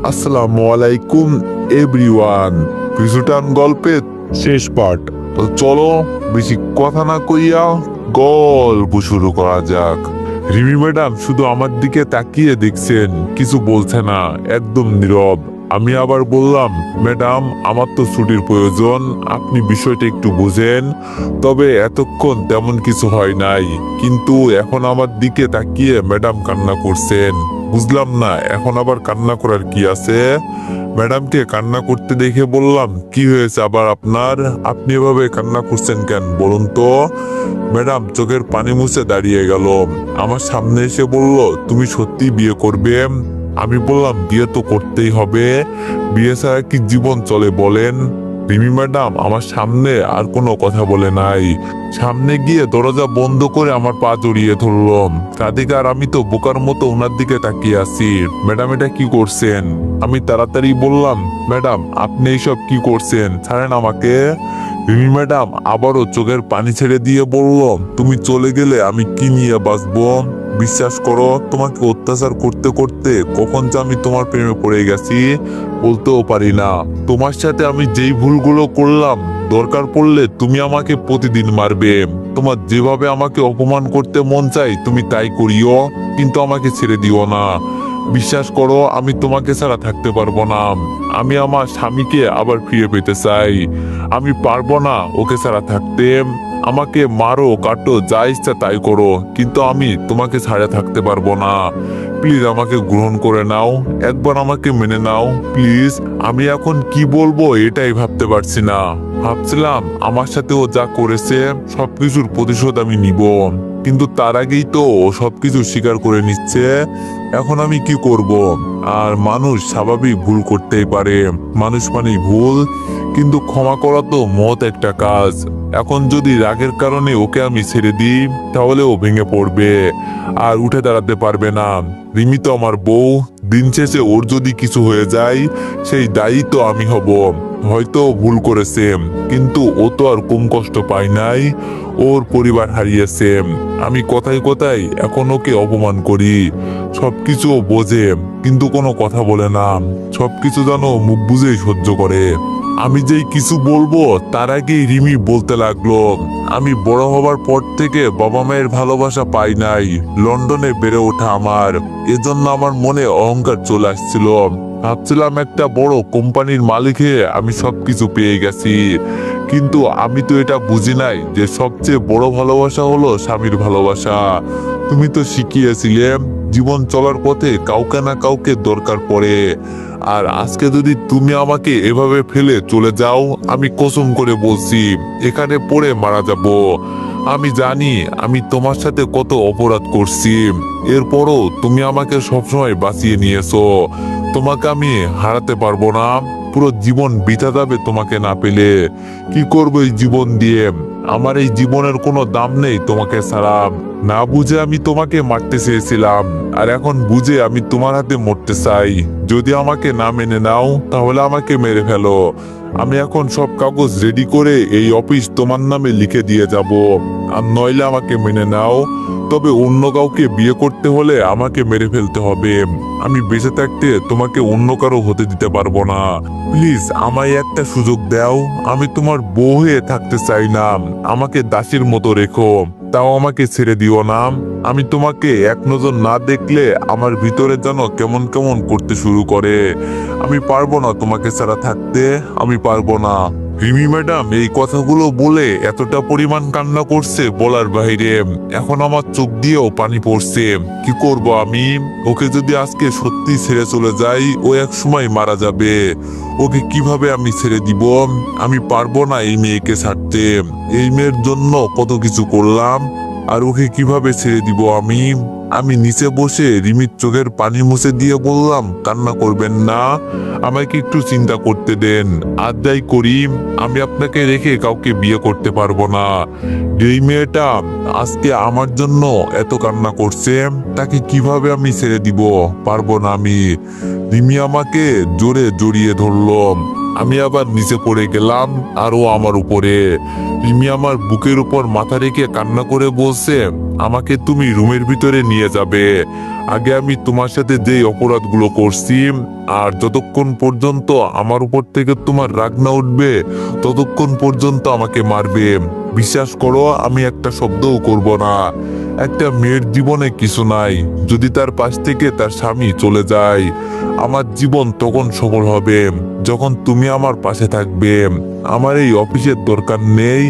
আসসালামু আলাইকুম এভরিওয়ান। পিছুটান গল্পের শেষ পার্ট। তো চলো বেশি কথা না কইয়া গল্প শুরু করা যাক। রিমি ম্যাডাম শুধু আমার দিকে তাকিয়ে দেখছেন, কিছু বলছে না, একদম নীরব। আমি আবার বললাম, ম্যাডাম আমার তো ছুটির প্রয়োজন, আপনি বিষয়টা একটু বুঝেন। তবে এতক্ষণ তেমন কিছু হয় নাই, কিন্তু এখন আমার দিকে তাকিয়ে ম্যাডাম কান্না করছেন। বুঝলাম না এখন আবার কান্না করার কি আছে। ম্যাডামকে কান্না করতে দেখে বললাম, কি হয়েছে আবার আপনার, আপনি এভাবে কান্না করছেন কেন বলুন তো। ম্যাডাম চোখের পানি মুছে দাঁড়িয়ে গেল, আমার সামনে এসে বলল, তুমি সত্যি বিয়ে করবে? আমি বললাম, বিয়ে তো করতেই হবে, বিয়ে ছাড়া কি জীবন চলে বলেন। রিমি ম্যাডাম আমার সামনে আর কোনো কথা বলে নাই, সামনে গিয়ে দরজা বন্ধ করে আমার পা জড়িয়ে ধরল। রাধিকা আর আমি তো বোকার মতো ওনার দিকে তাকিয়ে আছি। ম্যাডাম এটা কি করছেন? আমি তাড়াতাড়ি বললাম, ম্যাডাম আপনি এইসব কি করছেন, ছাড়েন আমাকে। রিমি ম্যাডাম আবারও চোখের পানি ছেড়ে দিয়ে বলল, তুমি চলে গেলে আমি কি নিয়ে বাঁচবো? বিশ্বাস করো, তোমাকে অত্যাচার করতে করতে কখন যে আমি তোমার প্রেমে পড়ে গেছি বলতেও পারি না। তোমার সাথে আমি যেই ভুলগুলো করলাম, দরকার পড়লে তুমি আমাকে প্রতিদিন মারবে, তোমার যেভাবে আমাকে অপমান করতে মন চাই তুমি তাই করিও, কিন্তু আমাকে ছেড়ে দিও না। বিশ্বাস করো, আমি তোমাকে ছাড়া থাকতে পারবো না। আমি আমার স্বামীকে আবার ফিরে পেতে চাই, আমি পারবো না ওকে ছাড়া থাকতে। আমাকে মারো কাটো যা ইচ্ছা তাই করো, কিন্তু আমি তোমাকে ছাড়া থাকতে পারবো না। প্লিজ আমাকে গ্রহণ করে নাও, একবার আমাকে মেনে নাও প্লিজ। আমি এখন কি বলবো এটাই ভাবতে পারছি না। ভাবছিলাম আমার সাথে ও যা করেছে সবকিছুর প্রতিশোধ আমি নিব, কিন্তু তার আগেই তো ও সবকিছু স্বীকার করে নিচ্ছে। এখন আমি কি করব? আর মানুষ স্বাভাবিক ভুল করতেই পারে, মানুষ মানেই ভুল, কিন্তু ক্ষমা করা তো মহৎ একটা কাজ। এখন যদি রাগের কারণে ওকে আমি ছেড়ে দিই, তাহলে ও ভেঙে পড়বে আর উঠে দাঁড়াতে পারবে না। রিমি তো আমার বউ, দিন শেষে ওর যদি কিছু হয়ে যায় সেই দায়ী তো আমি হব। হয়তো ও ভুল করেছে, কিন্তু ও তো আর কম কষ্ট পায় নাই, ওর পরিবার হারিয়েছে। আমি কথায় কথায় এখন ওকে অপমান করি, সবকিছু ও বোঝে কিন্তু কোনো কথা বলে না, সবকিছু যেন মুখ বুঝেই সহ্য করে। আমি যেই কিছু বলবো তার আগেই রিমি বলতে লাগলো, আমি বড় হবার পর থেকে বাবা মায়ের ভালোবাসা পাই নাই, লন্ডনে বেড়ে ওঠা আমার, এজন্য আমার মনে অহংকার চলে আসছিল। ভাবছিলাম একটা বড় কোম্পানির মালিক হয়ে আমি সবকিছু পেয়ে গেছি, কিন্তু আমি তো এটা বুঝি নাই যে সবচেয়ে বড় ভালোবাসা হলো স্বামীর ভালোবাসা। তুমি তো শিখিয়েছিলে জীবন চলার পথে কাউকে না কাউকে দরকার পড়ে, আর আজকে যদি তুমি আমাকে এভাবে ফেলে চলে যাও, আমি কসম করে বলছি এখানে পড়ে মারা যাব। আমি জানি আমি তোমার সাথে কত অপরাধ করছি, এরপরও তুমি আমাকে সবসময় বাঁচিয়ে নিয়েছো। তোমাকে আমি হারাতে পারবো না, পুরো জীবন বিতা যাবে তোমাকে না পেলে। কি করবো এই জীবন দিয়ে? আমার এই জীবনের কোনো দাম নেই তোমাকে ছাড়া। না বুঝে আমি তোমাকে মারতে চেয়েছিলাম, আর এখন বুঝে আমি তোমার হাতে মরতে চাই। যদি আমাকে না মেনে নাও তাহলে আমাকে মেরে ফেলো। আমি এখন সব কাগজ রেডি করে এই অফিস তোমার নামে লিখে দিয়ে যাব, আর নইলে আমাকে মেনে নাও। তবে অন্য কাউকে বিয়ে করতে হলে আমাকে মেরে ফেলতে হবে। আমি বেঁচে থাকতে তোমাকে অন্য কারো হতে দিতে পারবো না। প্লিজ আমায় একটা সুযোগ দাও, আমি তোমার বউ হয়ে থাকতে চাই না, আমাকে দাসীর মতো রেখো, তাও আমাকে ছেড়ে দিও না। আমি তোমাকে এক নজর না দেখলে আমার ভিতরে যেন কেমন কেমন করতে শুরু করে। আমি পারবো না তোমাকে ছাড়া থাকতে, আমি পারবো না। রিমি ম্যাডাম এই কথাগুলো বলে এতটা পরিমাণ কান্না করছে বলার বাইরে, এখন আমার চোখ দিয়েও পানি পড়ছে। কি করব আমি? ওকে যদি আজকে সত্যি ছেড়ে চলে যাই, ও এক সময় মারা যাবে, ওকে কিভাবে আমি ছেড়ে দিব? আমি পারবো না এই মেয়েকে ছাড়তে, এই মেয়ের জন্য কত কিছু করলাম, আর ওকে কিভাবে ছেড়ে দিব আমি? আমি নিচে বসে রিমির চোখের পানি মুছে দিয়ে বললাম, কান্না করবেন না, আমাকে একটু চিন্তা করতে দেন। আর যাই করি, আমি আপনাকে রেখে কাউকে বিয়ে করতে পারবো না। যেই মেয়েটা আজকে আমার জন্য এত কান্না করছে, তাকে কিভাবে আমি ছেড়ে দিব? পারবো না আমি। রিমি আমাকে জোরে জড়িয়ে ধরলো, আমি আবার নিচে পড়ে গেলাম, আর ও আমার উপরে। রিমি আমার বুকের উপর মাথা রেখে কান্না করে বলছে, আমাকে তুমি রুমের ভিতরে নিয়ে যাবে, আগে আমি তোমার সাথে যেই অপরাধগুলো করছি, আর যতক্ষণ পর্যন্ত আমার উপর থেকে তোমার রাগ না উঠবে ততক্ষণ পর্যন্ত আমাকে মারবে। বিশ্বাস করো, আমি একটা শব্দও করব না। একটা মেয়ের জীবনে কিছু নাই, যদি তার পাশ থেকে তার স্বামী চলে যায়। আমার জীবন তখন সফল হবে যখন তুমি আমার পাশে থাকবে। আমার এই অফিসের দরকার নেই,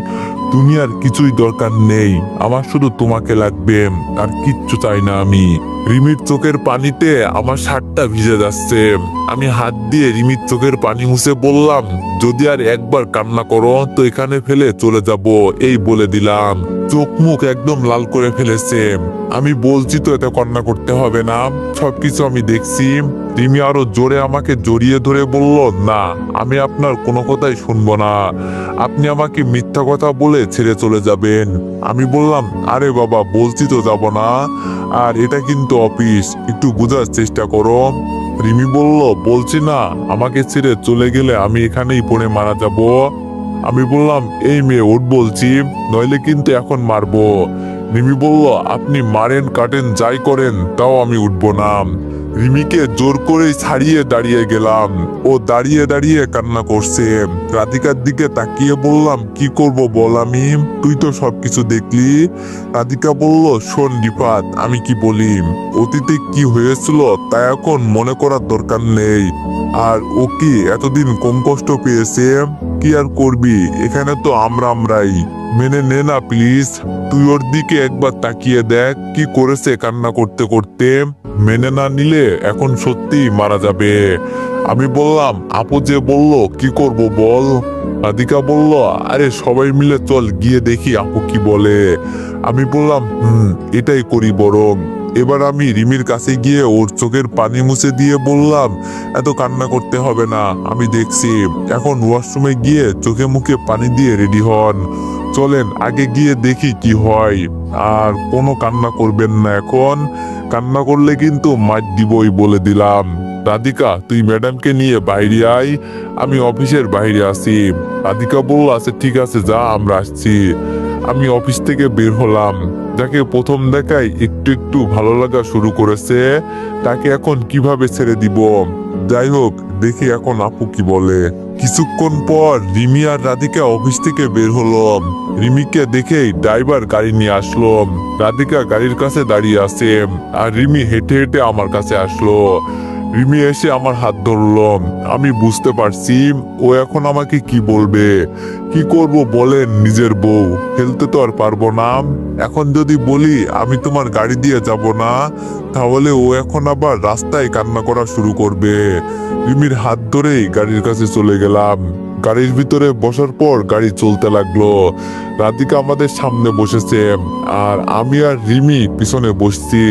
তুমি আর কিছুই দরকার নেই, আমার শুধু তোমাকে লাগবে, আর কিচ্ছু চাই না আমি। রিমির চোখের পানিতে আমার শার্টটা ভিজে যাচ্ছে। আমি হাত দিয়ে রিমির চোখের পানি মুছে বললাম, যদি আর একবার কান্না করো তো এখানে ফেলে চলে যাব, এই বলে দিলাম। চোখ মুখ একদম লাল করে ফেলেছে। আমি বলছি তো এত কান্না করতে হবে না, সবকিছু আমি দেখছি। রিমি আরো জোরে আমাকে জড়িয়ে ধরে বলল, না, আমি আপনার কোনো কথাই শুনবো না। আপনি আমাকে মিথ্যা কথা বলে ছেড়ে চলে যাবেন। আমি বললাম, আরে বাবা, বলছি তো যাব না, আর এটা কিন্তু অফিস, একটু বোঝার চেষ্টা করো। রিমি বলল, বলছি না, আমাকে ছেড়ে চলে গেলে আমি এখানেই পড়ে মারা যাব। আমি বললাম, এই মেয়ে ওঠ বলছি, নইলে কিন্তু এখন মারবো। রিমি বলল, আপনি মারেন কাটেন যাই করেন, তাও আমি উঠবো না। রিমিকে জোর করে ছাড়িয়ে দাঁড়িয়ে গেলাম। ও দাঁড়িয়ে দাঁড়িয়ে কান্না করছে। রাধিকার দিকে তাকিয়ে বললাম, কি করব বল, আমি তুই তো সবকিছু দেখলি। রাধিকা বলল, শোন রিফাত, আমি কি বলি, অতীতে কি হয়েছিল তা এখন মনে করার দরকার নেই। আর ও কি এতদিন কম কষ্ট পেয়েছে? কি আর করবি, এখানে তো আমরাই। মেনে নে না প্লিজ। তুই ওর দিকে একবার তাকিয়ে দেখ কি করেছে কান্না করতে করতে। মেনে না নিলে এখন সত্যি মারা যাবে। আমি বললাম, আপু যে বলল, কি করব বল। রাধিকা বলল, আরে সবাই মিলে চল গিয়ে দেখি আপু কি বলে। আমি বললাম, এটাই করি বরং। এবার আমি রিমির কাছে গিয়ে ওর চোখের পানি মুছে দিয়ে বললাম, এত কান্না করতে হবে না, আমি দেখছি। এখন ওয়াশরুমে গিয়ে চোখে মুখে পানি দিয়ে রেডি হন। চলেন আগে গিয়ে দেখি কি হয়। আর কোনো কান্না করবেন না এখন, কান্না করলে কিন্তু মার দিবই বলে দিলাম। রাধিকা, তুই ম্যাডামকে নিয়ে বাইরে আয়, আমি অফিসের বাইরে আছি। রাধিকা বলল, আচ্ছা ঠিক আছে, যা, আমরা আসছি। আমি অফিস থেকে বের হলাম। যাকে প্রথম দেখায় একটু একটু ভালো লাগা শুরু করেছে, তাকে এখন কিভাবে ছেড়ে দিব। যাই হোক, দেখি এখন আপু কি বলে। কিছুক্ষণ পর রিমি আর রাধিকা অফিস থেকে বের হলো। রিমিকে দেখেই ড্রাইভার গাড়ি নিয়ে আসলো। রাধিকা গাড়ির কাছে দাঁড়িয়ে আছে, আর রিমি হেঁটে হেঁটে আমার কাছে আসলো। রিমি এসে আমার হাত ধরলো। আমি বুঝতে পারছি ও এখন আমাকে কি বলবে। কি করব বলেন, নিজের বউ, ফেলতে তো আর পারবো না। এখন যদি বলি আমি তোমার গাড়ি দিয়ে যাব না, তাহলে ও এখন আবার রাস্তায় কান্না করা শুরু করবে। রিমির হাত ধরেই গাড়ির কাছে চলে গেলাম। গাড়ির ভিতরে বসার পর গাড়ি চলতে লাগলো। রাধিকা আমাদের সামনে বসেছে, আর আমি আর রিমি পিছনে বসছি।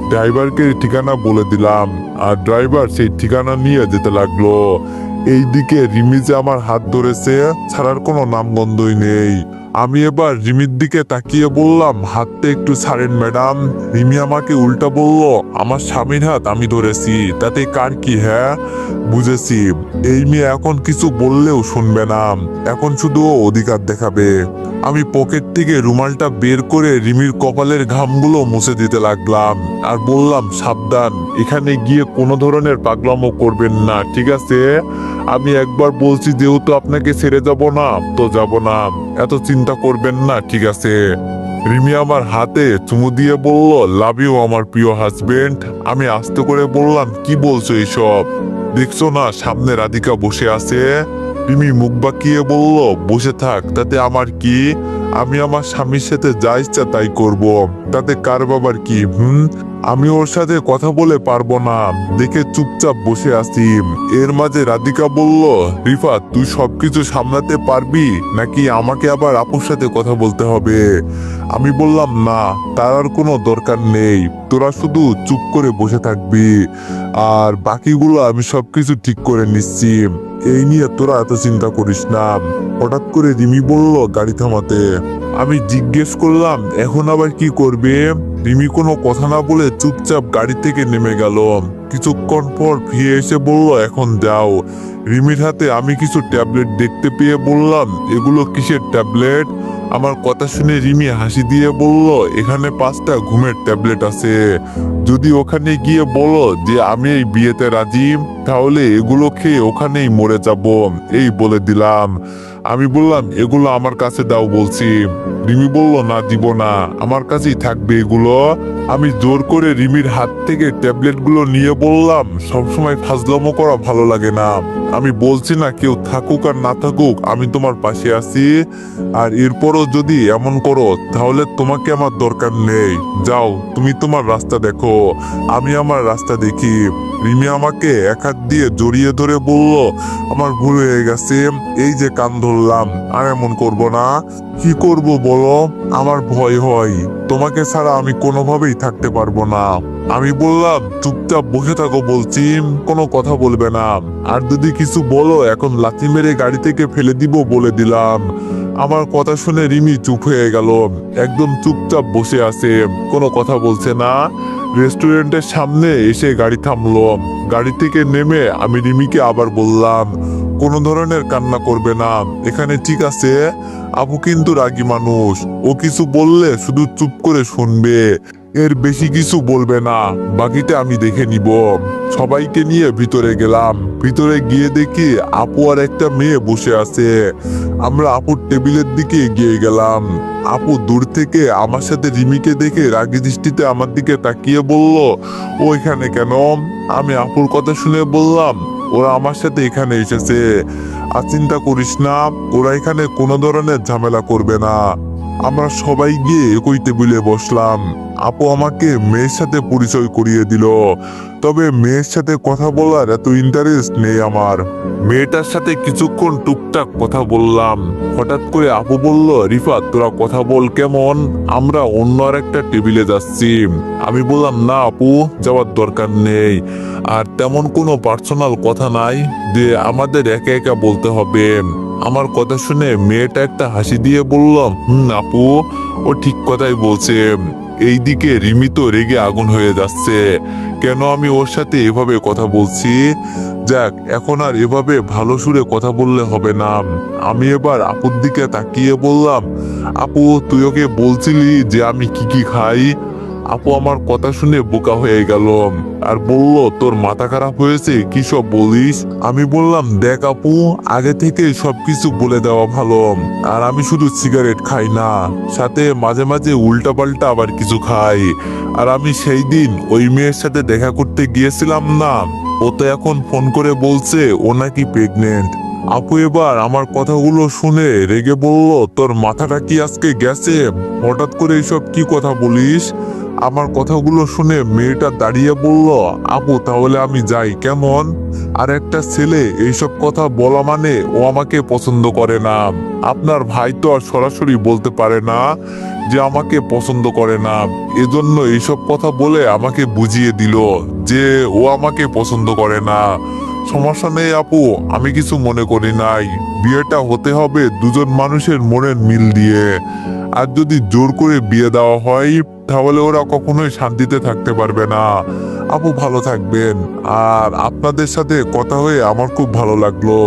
ড্রাইভারকে ঠিকানা বলে দিলাম, আর ড্রাইভার সেই ঠিকানা নিয়ে যেতে লাগলো। এইদিকে রিমি যে আমার হাত ধরেছে, ছাড়ার কোনো নামগন্ধই নেই। আমি এবার রিমির দিকে তাকিয়ে বললাম, হাতটা একটু ছাড়েন ম্যাডাম। রিমি আমাকে উল্টা বলল, আমার স্বামীর হাত আমি ধরেছি, তাতে কার কি? হ্যাঁ, বুঝেছি। এই মেয়ে এখন কিছু বললেও শুনবে না, এখন শুধু ও অধিকার দেখাবে। আমি পকেট থেকে রুমালটা বের করে রিমির কপালের ঘামগুলো মুছে দিতে লাগলাম, আর বললাম, সাবধান, এখানে গিয়ে কোনো ধরনের পাগলামো করবেন না, ঠিক আছে? আমি একবার বলছি, যেহেতু আপনাকে ছেড়ে যাব না তো যাব না, এত চিন্তা করবেন না, ঠিক আছে? রিমি আমার হাতে চুমু দিয়ে বলল, লাভ ইউ আমার প্রিয় হাজবেন্ড। আমি আস্তে করে বললাম, কি বলছো এইসব? দেখছো না সামনে রাধিকা বসে আছে? রিমি মুখ বাঁকিয়ে বলল, বসে থাক, তাতে আমার কি? আমি আমার স্বামীর সাথে যা ইচ্ছা তাই করব, তাতে কার বাবার কি? আমি ওর সাথে কথা বলে পারবো না দেখে চুপচাপ বসে আছি। এর মাঝে রাধিকা বলল, রিফাত, তুই সবকিছু সামলাতে পারবি নাকি আমাকে আবার আপুর সাথে কথা বলতে হবে? আমি বললাম, না, তার আর কোনো দরকার নেই, তোরা শুধু চুপ করে বসে থাকবি, আর বাকিগুলো আমি সবকিছু ঠিক করে নিচ্ছি, এই নিয়ে তোরা এত চিন্তা করিস না। হঠাৎ করে রিমি বলল গাড়ি থামাতে। আমি জিজ্ঞেস করলাম, এখন আবার কি করবে? রিমি কোনো কথা না বলে চুপচাপ গাড়ি থেকে নেমে গেল। কিছুক্ষণ পর ফিরে এসে বলল, এখন যাও। রিমির হাতে আমি কিছু ট্যাবলেট দেখতে পেয়ে বললাম, এগুলো কিসের ট্যাবলেট? আমার কথা শুনে রিমি হাসি দিয়ে বলল, এখানে 5টা ঘুমের ট্যাবলেট আছে, যদি ওখানে গিয়ে বলো যে আমি এই বিয়েতে রাজি, তাহলে এগুলো খেয়ে ওখানেই মরে যাব, এই বলে দিলাম। আমি বললাম, এগুলো আমার কাছে দাও বলছি। রিমি বলল, না দিব না, আমার কাছেই থাকবে এগুলো। আমি জোর করে রিমির হাত থেকে ট্যাবলেটগুলো নিয়ে বললাম, সবসময় ফাজলামো করা ভালো লাগে না। আমি বলছি না কেউ থাকুক আর না থাকুক আমি তোমার পাশে আছি, আর এরপরও যদি এমন করো তাহলে তোমাকে আমার দরকার নেই। যাও, তুমি তোমার রাস্তা দেখো, আমি আমার রাস্তা দেখি। রিমি আমাকে এক হাত দিয়ে জড়িয়ে ধরে বলল, আমার ভুল হয়ে গেছে, এই যে কান ধরলাম, আর এমন করব না। কি করব বলো, আমার ভয় হয়, তোমাকে ছাড়া আমি কোনোভাবেই থাকতে পারবো না। আমি বললাম, চুপচাপ বসে থাকো বলছি, কোনো কথা বলবে না, আর যদি কিছু বলো এখন লাথি মেরে গাড়ি থেকে ফেলে দিব বলে দিলাম। আমার কথা শুনে রিমি চুপ হয়ে গেল, একদম চুপচাপ বসে আছে, কোনো কথা বলছে না। রেস্টুরেন্টের সামনে এসে গাড়ি থামলো। গাড়ি থেকে নেমে আমি রিমিকে আবার বললাম, কোনো ধরনের কান্না করবে না, এখানে ঠিক আছে। আপু কিন্তু রাগী মানুষ, ও কিছু বললে শুধু চুপ করে শুনবে, এর বেশি কিছু বলবে না, বাকিটা আমি দেখে নিব। সবাইকে নিয়ে ভিতরে গেলাম। ভিতরে গিয়ে দেখি আপু আর একটা মেয়ে বসে আছে। আমরা আপুর টেবিলের দিকে এগিয়ে গেলাম। আপু দূর থেকে আমার সাথে রিমিকে দেখে রাগী দৃষ্টিতে আমার দিকে তাকিয়ে বলল, ও এখানে কেন? আমি আপুর কথা শুনে বললাম, ওরা আমার সাথে এখানে এসেছে, আর চিন্তা করিস না, ওরা এখানে কোনো ধরনের ঝামেলা করবে না। আমরা সবাই গিয়ে একই টেবিলে বসলাম। আপু আমাকে মেয়ের সাথে পরিচয় করিয়ে দিল, তবে মেয়ের সাথে কথা বলার এত ইন্টারেস্ট নেই আমার। মেয়েটার সাথে কিছুক্ষণ টুকটাক কথা বললাম। হঠাৎ করে আপু বলল, রিফাত তোরা কথা বল কেমন, আমরা অন্য আর একটা টেবিলে যাচ্ছি। আমি বললাম, না আপু, যাওয়ার দরকার নেই, আর তেমন কোনো পার্সোনাল কথা নাই যে আমাদের একা একা বলতে হবে। আমার কথা শুনে মেয়েটা একটা হাসি দিয়ে বলল, আপু, ও ঠিক কথাই বলছে। এইদিকে রিমি তো রেগে আগুন হয়ে যাচ্ছে, কেন আমি ওর সাথে এভাবে কথা বলছি। যাক, এখন আর এভাবে ভালো সুরে কথা বললে হবে না। আমি এবার আপুর দিকে তাকিয়ে বললাম, আপু, তুই ওকে বলছিলি যে আমি কি কি খাই? আপু আমার কথা শুনে বোকা হয়ে গেল আর বলল, তোর মাথা খারাপ হয়েছে, কি সব বলিস? আমি বললাম, দেখ আপু, আগে থেকে সবকিছু বলে দেওয়া ভালো, আর আমি শুধু সিগারেট খাই না, সাথে মাঝে মাঝে উল্টাপাল্টা আবার কিছু খাই। আর আমি সেই দিন ওই মেয়ের সাথে দেখা করতে গিয়েছিলাম না, ও তো এখন ফোন করে বলছে ও নাকি প্রেগনেন্ট। আপু এবার আমার কথাগুলো শুনে রেগে বলল, তোর মাথাটা কি আজকে গেছে? হঠাৎ করে এইসব কি কথা বলিস? আমার কথাগুলো শুনে মেয়েটা দাঁড়িয়ে বলল, আপু তাহলে আমি যাই কেমন? আর একটা ছেলে এইসব কথা বলা মানে ও আমাকে পছন্দ করে না। আপনার ভাই তো আর সরাসরি বলতে পারে না যে আমাকে পছন্দ করে না, এজন্য এইসব কথা বলে আমাকে বুঝিয়ে দিল যে ও আমাকে পছন্দ করে না। সমস্যা নেই আপু, আমি কিছু মনে করি নাই, বিয়েটা হতে হবে দুজন মানুষের মনের মিল দিয়ে, আর যদি জোর করে বিয়ে দেওয়া হয় তাহলে ওরা কখনোই শান্তিতে থাকতে পারবে না। আপু ভালো থাকবেন, আর আপনাদের সাথে কথা হয়ে আমার খুব ভালো লাগলো।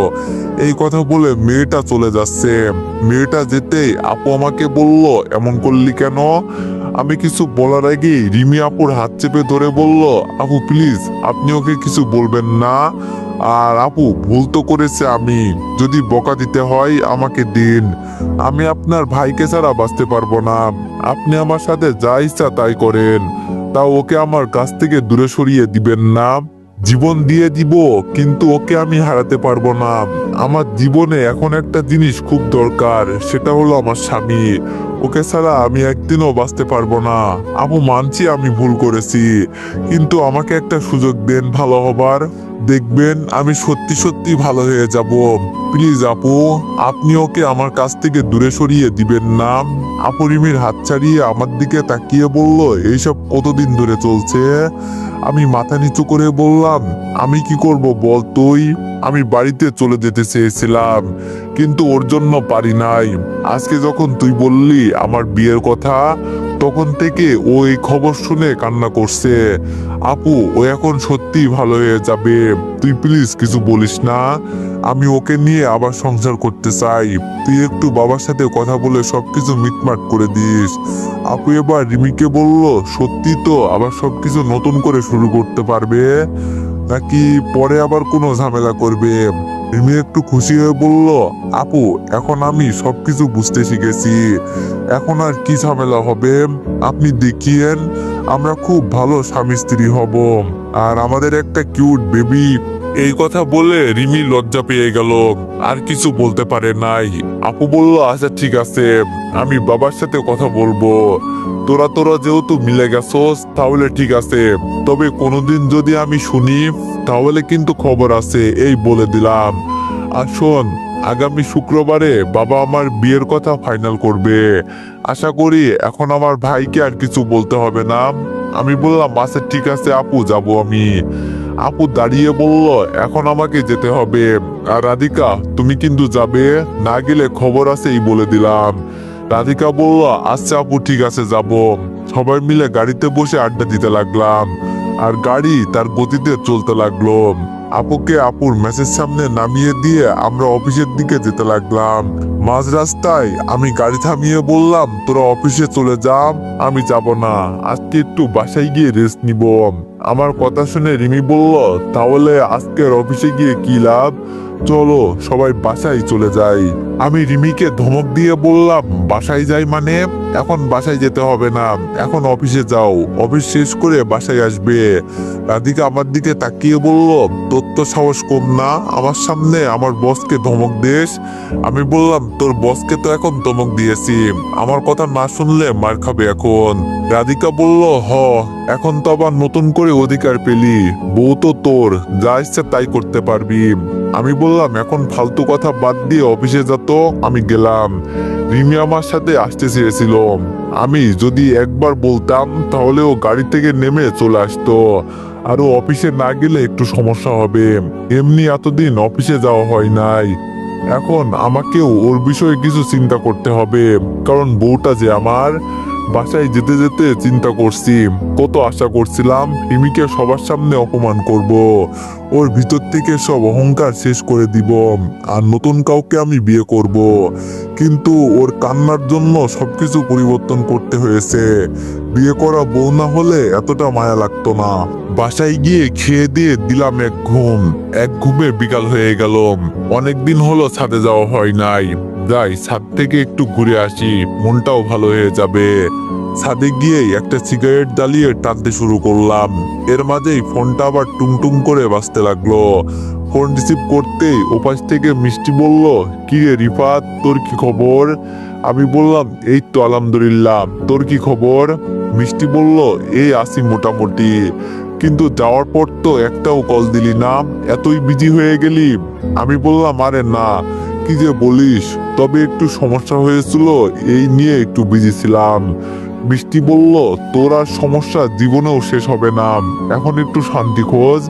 এই কথা বলে মেয়েটা চলে যাচ্ছে। মেয়েটা যেতেই আপু আমাকে বলল, এমন করলি কেন? আমি কিছু বলার আগেই রিমি আপুর হাত চেপে ধরে বলল, আপু প্লিজ, আপনি ওকে কিছু বলবেন না। আর আপু, ভুল তো করেছে আমি, যদি বকা দিতে হয় আমাকে দিন, আমি আপনার ভাইকে ছাড়া বাঁচতে পারবো না। আপনি আমার সাথে যা ইচ্ছা তাই করেন, তাও ওকে আমার কাছ থেকে দূরে সরিয়ে দিবেন না। জীবন দিয়ে দিব, কিন্তু ওকে আমি হারাতে পারবো না। আমার জীবনে এখন একটা জিনিস খুব দরকার, সেটা হলো আমার স্বামী। ওকে ছাড়া আমি একদিনও বাঁচতে পারবো না। আপু মানছি আমি ভুল করেছি, কিন্তু আমাকে একটা সুযোগ দেন ভালো হবার, দেখবেন আমি সত্যি সত্যি ভালো হয়ে যাব। প্লিজ আপু, আপনি ওকে আমার কাছ থেকে দূরে সরিয়ে দিবেন না। আপু রিমির হাত ছাড়িয়ে আমার দিকে তাকিয়ে বলল, এইসব কতদিন ধরে চলছে? আমি মাথা নিচু করে বললাম, আমি কি করব বল তুই? আমি বাড়িতে চলে যেতে চেয়েছিলাম, কিন্তু ওর জন্য পারি নাই। আজকে যখন তুই বললি আমার বিয়ের কথা, তখন থেকে ও এই খবর শুনে কান্না করছে। আপু ও এখন সত্যি ভালো হয়ে যাবে, তুই প্লিজ কিছু বলিস না। আমি ওকে নিয়ে আবার সংসার করতে চাই, তুই একটু বাবার সাথে কথা বলে সবকিছু মিটমাট করে দিস। আপু এবার রিমিকে বলল, সত্যি তো আবার সবকিছু নতুন করে শুরু করতে পারবে, নাকি পরে আবার কোনো ঝামেলা করবে? রিমি একটু খুশি হয়ে বলল, আপু এখন আমি সবকিছু বুঝতে শিখেছি, এখন আর কি ঝামেলা হবে? আপনি দেখিয়েন, আমরা খুব ভালো স্বামী স্ত্রী হব, আর আমাদের একটা কিউট বেবি। এই কথা বলে রিমি লজ্জা পেয়ে গেল, আর কিছু বলতে পারে নাই। আপু বলল, আচ্ছা ঠিক আছে, আমি বাবার সাথে কথা বলবো। তোরা তোরা যেহেতু মিলে গেছস তাহলে ঠিক আছে, তবে কোনোদিন যদি আমি শুনি তাহলে কিন্তু খবর আছে, এই বলে দিলাম। আর শোন, আগামী শুক্রবারে বাবা আমার বিয়ের কথা ফাইনাল করবে, আশা করি এখন আমার ভাইকে আর কিছু বলতে হবে না। আমি বললাম, আচ্ছা ঠিক আছে আপু, যাব আমি। আপু দাঁড়িয়ে বলল, এখন আমাকে যেতে হবে, আর রাধিকা তুমি কিন্তু যাবে, না গেলে খবর আছে এই বলে দিলাম। রাধিকা বলল, আচ্ছা আপু ঠিক আছে যাব। সবাই মিলে গাড়িতে বসে আড্ডা দিতে লাগলাম, আর গাড়ি তার গতিতে চলতে লাগলো। আপুকে আপুর মেসেজ সামনে নামিয়ে দিয়ে আমরা অফিসের দিকে যেতে লাগলাম। মাঝ রাস্তায় আমি গাড়ি থামিয়ে বললাম, তোরা অফিসে চলে যা, আমি যাব না, আজকে একটু বাসায় গিয়ে রেস্ট নিব। আমার কথা শুনে রিমি বলল, তাহলে আজকের অফিসে গিয়ে কি লাভ, চলো সবাই বাসায় চলে যাই। আমি রিমিকে ধমক দিয়ে বললাম, বাসায় যাই মানে? এখন বাসায় যেতে হবে না, এখন অফিসে যাও, অফিস শেষ করে বাসায় আসবে। রাধিকা আমার দিকে তাকিয়ে বলল, তোর তো সাহস কম না, আমার সামনে আমার বসকে ধমক দিস? আমি বললাম, তোর বসকে তো এখন ধমক দিয়েছি, আমার কথা না শুনলে মার খাবে এখন। রাধিকা বলল, এখন তো আবার নতুন করে অধিকার পেলি, বউ তো তোর, যা ইচ্ছা তাই করতে পারবি। আমি বললাম, এখন ফালতু কথা বাদ দিয়ে অফিসে যেত, আমি গেলাম। রিমি আমার সাথে আসতে চেয়েছিল, আমি যদি একবার বলতাম তাহলে ও গাড়ি থেকে নেমে চলে আসতো, আর ও অফিসে না গেলে একটু সমস্যা হবে, এমনি এতদিন অফিসে যাওয়া হয় নাই। এখন আমাকেও ওর বিষয়ে কিছু চিন্তা করতে হবে, কারণ বউটা যে আমার। বাসায় যেতে যেতে চিন্তা করছি, কত আশা করছিলাম রিমিকে সবার সামনে অপমান করব, ওর ভিতর থেকে সব অহংকার শেষ করে দিব, আর নতুন কাউকে আমি বিয়ে করব। কিন্তু ওর কান্নার জন্য সবকিছু পরিবর্তন করতে হয়েছে। বিয়ে করা বউ না হলে এতটা মায়া লাগতো না। বাসায় গিয়ে খেয়ে দিয়ে দিলাম এক ঘুম, এক ঘুমে বিকাল হয়ে গেল। অনেকদিন হলো ছাদে যাওয়া হয় নাই, যাই ছাদ থেকে একটু ঘুরে আসি, মনটাও ভালো হয়ে যাবে। ছাদে গিয়ে একটা সিগারেট জ্বালিয়ে টানতে শুরু করলাম, এর মাঝেই ফোনটা আবার টুংটুং করে বাজতে লাগলো। ফোন রিসিভ করতেই ওপাশ থেকে মিষ্টি বলল, কি রে রিফাত, তোর কি খবর? আমি বললাম, এই তো আলহামদুলিল্লাহ, তোর কি খবর? মিষ্টি বলল, এই আসি মোটামুটি, কিন্তু যাওয়ার পর তো একটাও কল দিলি না, এতই বিজি হয়ে গেলি? আমি বললাম, আরে না, কি যে বলিস, তবে একটু সমস্যা হয়েছিল, এই নিয়ে একটু বিজি ছিলাম। মিষ্টি বলল, তোর আর সমস্যা জীবনেও শেষ হবে না, এখন একটু শান্তি খোঁজ,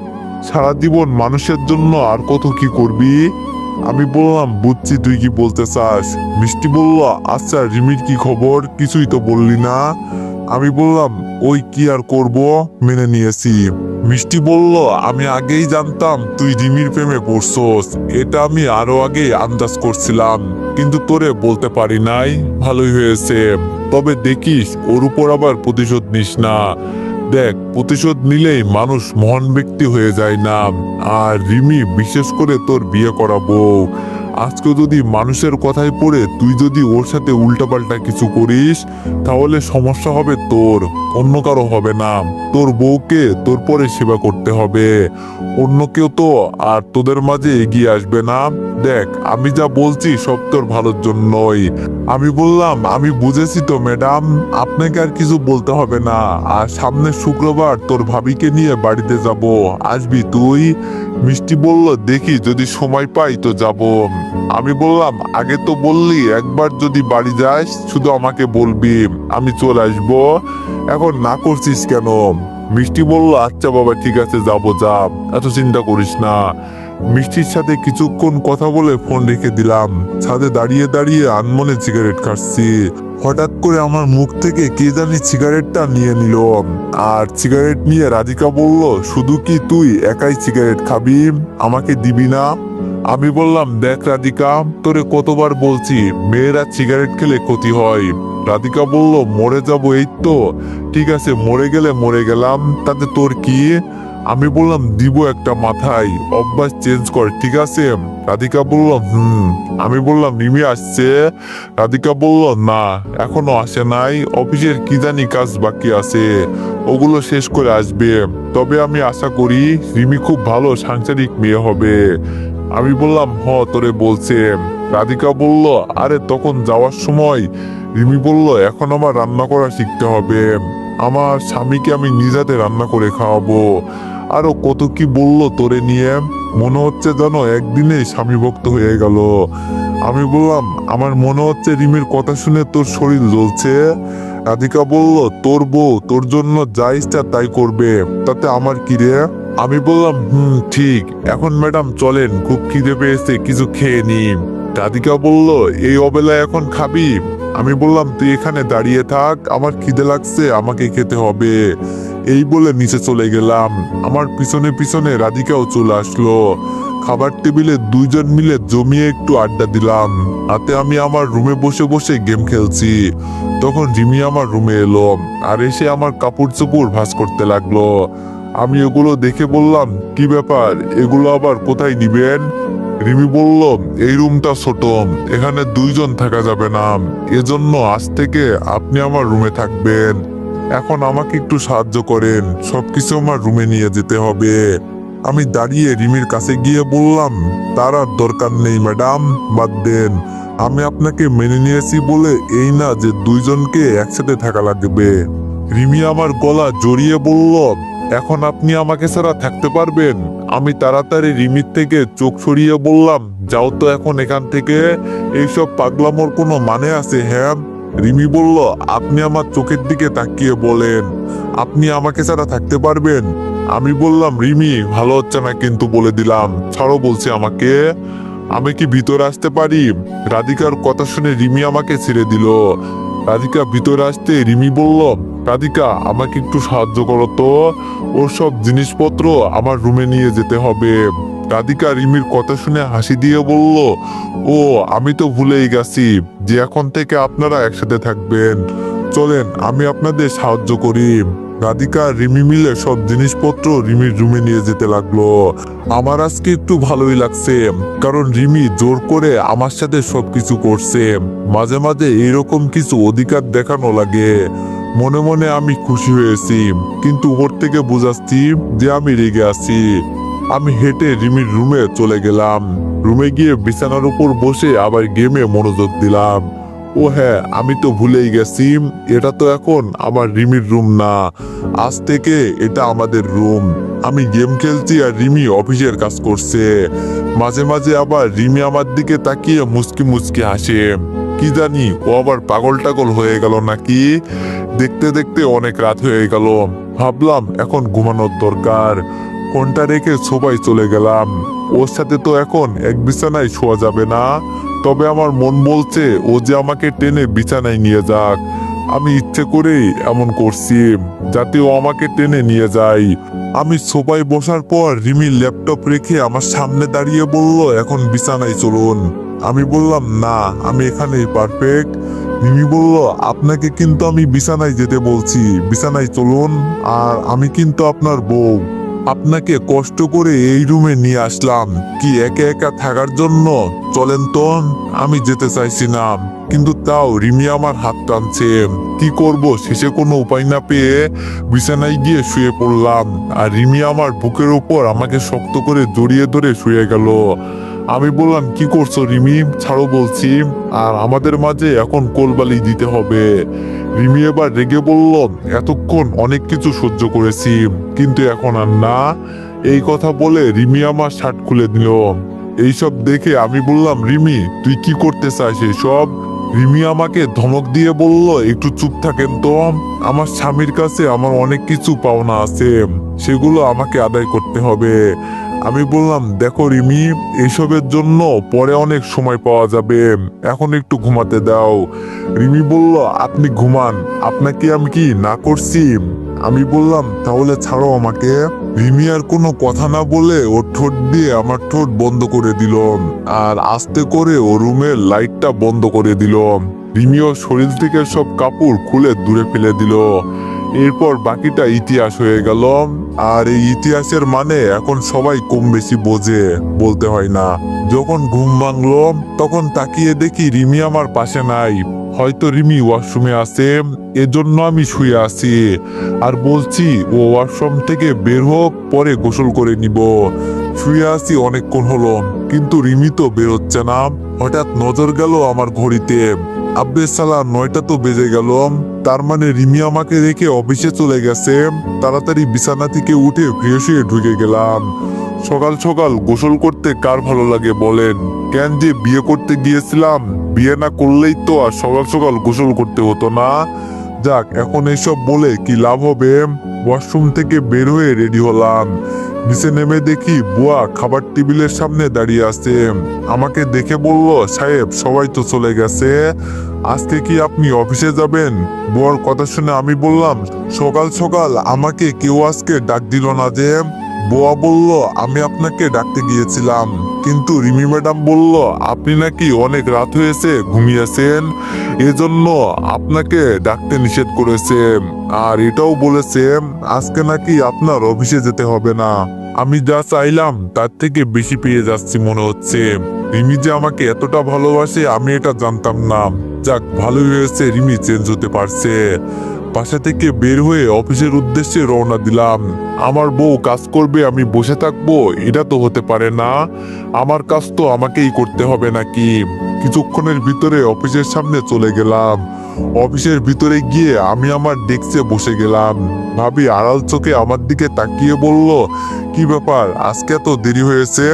সারা জীবন মানুষের জন্য আর কত কি করবি? আমি বললাম, বুঝছি তুই কি বলতে চাস। মিষ্টি বলল, আচ্ছা রিমির কি খবর, কিছুই তো বললি না। আমি বললাম, ওই কি আর করব, মেনে নিয়েছি। মিষ্টি বলল, আমি আগেই জানতাম তুই রিমির প্রেমে পড়ছস, এটা আমি আরো আগে আন্দাজ করছিলাম, কিন্তু তোরে বলতে পারি নাই, ভালোই হয়েছে। তবে দেখিস ওর উপর আবার প্রতিশোধ নিস না, দেখ প্রতিশোধ নিলেই মানুষ মহান ব্যক্তি হয়ে যায় না। আর রিমি বিশেষ করে তোর বিয়ে করাবো, আজকে যদি মানুষের কথায় পড়ে তুই যদি ওর সাথে উল্টাপাল্টা কিছু করিস, তাহলে সমস্যা হবে তোর, অন্য কারো হবে না। তোর বউকে তোর পরে সেবা করতে হবে, অন্য কেউ তো আর তোদের মাঝে এগিয়ে আসবে না। দেখ আমি যা বলছি সব তোর ভালোর জন্যই। আমি বললাম, আমি বুঝেছি তো ম্যাডাম, আপনাকে আর কিছু বলতে হবে না। আর সামনের শুক্রবার তোর ভাবিকে নিয়ে বাড়িতে যাব, আসবি তুই? মিষ্টি বলল, দেখি যদি সময় পাই তো যাব। আমি বললাম, আগে তো বললি একবার যদি বাড়ি যাস শুধু আমাকে বলবি, আমি চলে আসবো, এখন না করছিস কেন? মিষ্টি বলল, আচ্ছা বাবা ঠিক আছে, যাবো, যা, এত চিন্তা করিস না। মিষ্টির সাথে কিছুক্ষণ কথা বলে ফোন রেখে দিলাম। ছাদে দাঁড়িয়ে দাঁড়িয়ে আনমনে সিগারেট খাচ্ছি। হঠাৎ করে আমার মুখ থেকে কে জানি সিগারেটটা নিয়ে নিল। আর সিগারেট নিয়ে রাধিকা বলল, শুধু কি তুই একাই সিগারেট খাবি, আমাকে দিবি না? আমি বললাম, দেখ রাধিকা, তোরে কতবার বলছি মেয়েরা সিগারেট খেলে ক্ষতি হয়। রাধিকা বলল, মরে যাবো এই তো। ঠিক আছে, মরে গেলে মরে গেলাম, তাতে তোর কি? আমি বললাম, দিব একটা মাথায়, অভ্যাস চেঞ্জ কর, ঠিক আছে? রাধিকা বলল, আমি বললাম, রিমি আসছে? রাধিকা বলল, না এখনো আসে নাই, অফিসের কি জানি কাজ বাকি আছে, ওগুলো শেষ করে আসবে। তবে আমি আশা করি রিমি খুব ভালো সাংসারিক মেয়ে হবে। আমি বললাম, তোরে বলছে। রাধিকা বলল, আরে তখন যাওয়ার সময় রিমি বলল, এখন আমার রান্না করা শিখতে হবে, আমার স্বামীকে আমি নিজ হাতে রান্না করে খাওয়াবো। আরো কত কি বললো তোরে নিয়ে, মনে হচ্ছে যেন একদিনে স্বামী ভক্ত হয়ে গেল। আমি বললাম, আমার মনে হচ্ছে রিমির কথা শুনে তোর শরীর জ্বলছে। রাধিকা বলল, তোর বউ তোর জন্য যা ইচ্ছা তাই করবে, তাতে আমার কি রে? আমি বললাম, ঠিক, এখন ম্যাডাম চলেন, খুব খিদে পেয়েছে, কিছু খেয়ে নি। রাধিকা বলল, এই অবেলায় এখন খাবি? আমি বললাম, তুই এখানে দাঁড়িয়ে থাক, আমার খিদে লাগছে, আমাকে খেতে হবে। এই বলে নিচে চলে গেলাম। আমার পিছনে পিছনে রাধিকাও চলে আসলো। খাবার টেবিলে দুইজন মিলে জমিয়ে একটু আড্ডা দিলাম। রাতে আমি আমার রুমে বসে বসে গেম খেলছি। তখন রিমি আমার রুমে এলো আর এসে আমার কাপড় চোপড় ভাঁজ করতে লাগলো। আমি এগুলো দেখে বললাম, কি ব্যাপার, এগুলো আবার কোথায় নিবেন? রিমি বলল, এই রুমটা ছোট, এখানে দুইজন থাকা যাবে না, এজন্য আজ থেকে আপনি আমার রুমে থাকবেন। এখন আমাকে একটু সাহায্য করেন, সবকিছু আমার রুমে নিয়ে যেতে হবে। আমি দাঁড়িয়ে রিমির কাছে গিয়ে বললাম, তার আর দরকার নেই ম্যাডাম, বাদ দেন। আমি আপনাকে মেনে নিয়েছি বলে এই না যে দুইজনকে একসাথে থাকা লাগবে। রিমি আমার গলা জড়িয়ে বলল, এখন আপনি আমাকে ছাড়া থাকতে পারবেন? আমি তাড়াতাড়ি রিমির থেকে চোখ সরিয়ে বললাম, যাও তো এখন এখান থেকে, এইসব পাগলামোর কোনো মানে আছে? হ্যাঁ। রিমি বলল, আপনি আমার চোখের দিকে তাকিয়ে বলেন, আপনি আমাকে ছাড়া থাকতে পারবেন? আমি বললাম, রিমি ভালো হচ্ছে না কিন্তু, বলে দিলাম, ছাড়ো বলছি আমাকে। আমি কি ভিতরে আসতে পারি? রাধিকার কথা শুনে রিমি আমাকে ছেড়ে দিল। রাধিকা ভিতরে আসতে রিমি বলল, রাধিকা আমাকে একটু সাহায্য করো তো, ওর সব জিনিসপত্র আমার রুমে নিয়ে যেতে হবে। রাধিকা রিমির কথা শুনে হাসি দিয়ে বলল, ও আমি তো ভুলেই গেছি যে এখন থেকে আপনারা একসাথে থাকবেন, চলেন আমি আপনাদের সাহায্য করি। রাধিকা আর রিমি মিলে সব জিনিসপত্র রিমির রুমে নিয়ে যেতে লাগলো। আমার আজকে একটু ভালোই লাগছে, কারণ রিমি জোর করে আমার সাথে সবকিছু করছে। মাঝে মাঝে এরকম কিছু অধিকার দেখানো লাগে। মনে মনে আমি খুশি হয়েছি, কিন্তু ওর থেকে বুঝাচ্ছি যে আমি রেগে আছি। আমি হেঁটে রিমির রুমে চলে গেলাম। রুমে গিয়ে বিছানার উপর বসে আবার গেমে মনোযোগ দিলাম। ও হ্যাঁ, আমি তো ভুলেই গেছি, এটা তো এখন আমার রিমির রুম না, আজ থেকে এটা আমাদের রুম। আমি গেম খেলছি আর রিমি অফিসের কাজ করছে। মাঝে মাঝে আবার রিমি আমার দিকে তাকিয়ে মুচকি মুচকি হাসে। কি জানি ও আবার পাগল টাগল হয়ে গেল নাকি। দেখতে দেখতে অনেক রাত হয়ে গেল, ভাবলাম এখন ঘুমানোর দরকার। ফোনটা রেখে সোফায় চলে গেলাম। ওর সাথে তো এখন এক বিছানায় শোয়া যাবে না, তবে আমার মন বলছে ও যে আমাকে টেনে বিছানায় নিয়ে যাক। আমি ইচ্ছে করেই এমন করছি, যাতে ও আমাকে টেনে নিয়ে যায়। আমি সোফায় বসার পর রিমি ল্যাপটপ রেখে আমার সামনে দাঁড়িয়ে বলল, এখন বিছানায় চলুন। আমি বললাম, না আমি এখানেই পারফেক্ট। রিমি বলল, আপনাকে কিন্তু আমি বিছানায় যেতে বলছি, বিছানায় চলুন, আর আমি কিন্তু আপনার বউ, আপনাকে কষ্ট করে এই রুমে নিয়ে আসলাম কি একা একা থাকার জন্য? চলেন তো। আমি যেতে চাইছি না, কিন্তু তাও রিমি আমার হাত টানছে। কি করব, শেষে কোনো উপায় না পেয়ে বিছানায় গিয়ে শুয়ে পড়লাম। আর রিমি আমার বুকের উপর আমাকে শক্ত করে জড়িয়ে ধরে শুয়ে গেল। আমি বললাম, কি করছো রিমি, ছাড়ো বলছি, আর আমাদের মাঝে এখন কোলবালি দিতে হবে। রিমি এবার রেগে বলল, এতক্ষণ অনেক কিছু সহ্য করেছি, কিন্তু এখন আর না। এই কথা বলে রিমি আমার শার্ট খুলে দিল। এইসব দেখে আমি বললাম, রিমি তুই কি করতে চাস এসব? রিমি আমাকে ধমক দিয়ে বলল, একটু চুপ থাকেন তো, আমার স্বামীর কাছে আমার অনেক কিছু পাওনা আছে, সেগুলো আমাকে আদায় করতে হবে। আমি বললাম, দেখো রিমি, এসবের জন্য পরে অনেক সময় পাওয়া যাবে, এখন একটু ঘুমাতে দাও। রিমি বলল, আপনি ঘুমান, আপনাকে আমি কি না করছি? আমি বললাম, তাহলে ছাড়ো আমাকে। রিমি আর কোনো কথা না বলে ওর ঠোঁট দিয়ে আমার ঠোঁট বন্ধ করে দিল, আর আস্তে করে ও রুমের লাইটটা বন্ধ করে দিল। রিমি ওর শরীর থেকে সব কাপড় খুলে দূরে ফেলে দিল। এরপর বাকিটা ইতিহাস হয়ে গেল। আর এই ইতিহাসের মানে এখন সবাই কম বেশি বোঝে, বলতে হয় না। যখন ঘুম ভাঙলো তখন তাকিয়ে দেখি রিমি আমার পাশে নাই। হয়তো রিমি ওয়াশরুমে আছে, এজন্য আমি শুয়ে আছি আর বলছি ও ওয়াশরুম থেকে বের হোক, পরে গোসল করে নিব। শুয়ে আছি অনেকক্ষণ হলো, কিন্তু রিমি তো বের হচ্ছে না। হঠাৎ নজর গেল আমার ঘড়িতে, আব্বে সালা 9টা তো বেজে গেল। তার মানে রিমি আমাকে রেখে অফিসে চলে গেছে। তাড়াতাড়ি বিছানা থেকে উঠে ফ্রেশ হয়ে ঢুকে গেলাম। সকাল সকাল গোসল করতে কার ভালো লাগে বলেন? কেন যে বিয়ে করতে গিয়েছিলাম, বিয়ে না করলেই তো আর সকাল সকাল গোসল করতে হতো না। যাক, এখন এসব বলে কি লাভ হবে? ওয়াশরুম থেকে বের হয়ে রেডি হলাম। নিচে নেমে দেখি বুয়া খাবার টেবিলের সামনে দাঁড়িয়ে আছে। আমাকে দেখে বলল, সাহেব সবাই তো চলে গেছে, আজকে কি আপনি অফিসে যাবেন? বুয়ার কথা শুনে আমি বললাম, সকাল সকাল আমাকে কেউ আজকে ডাক দিল না যে? বুয়া বলল, আমি আপনাকে ডাকতে গিয়েছিলাম, কিন্তু রিমি ম্যাডাম বলল আপনি নাকি অনেক রাত হয়েছে ঘুমিয়েছেন, এজন্য আপনাকে ডাকতে নিষেধ করেছে। আর এটাও বলেছে আজকে নাকি আপনার অফিসে যেতে হবে না। আমি যা চাইলাম তার থেকে বেশি পেয়ে যাচ্ছি মনে হচ্ছে। রিমি যে আমাকে এতটা ভালোবাসে আমি এটা জানতাম না। যাক, ভালোই হয়েছে রিমি চেঞ্জ হতে পারছে। বাসা থেকে বের হয়ে অফিসের উদ্দেশ্যে রওনা দিলাম। আমার বউ কাজ করবে, আমি বসে থাকবো, এটা তো হতে পারে না। আমার কাজ তো আমাকেই করতে হবে নাকি? কিছুক্ষণের ভিতরে অফিসের সামনে চলে গেলাম। অফিসের ভিতরে গিয়ে আমি আমার ডেস্কে বসে গেলাম। ভাবি আড়াল চোখে আমার দিকে তাকিয়ে বলল, কি ব্যাপার, আজকে এত দেরি হয়েছে?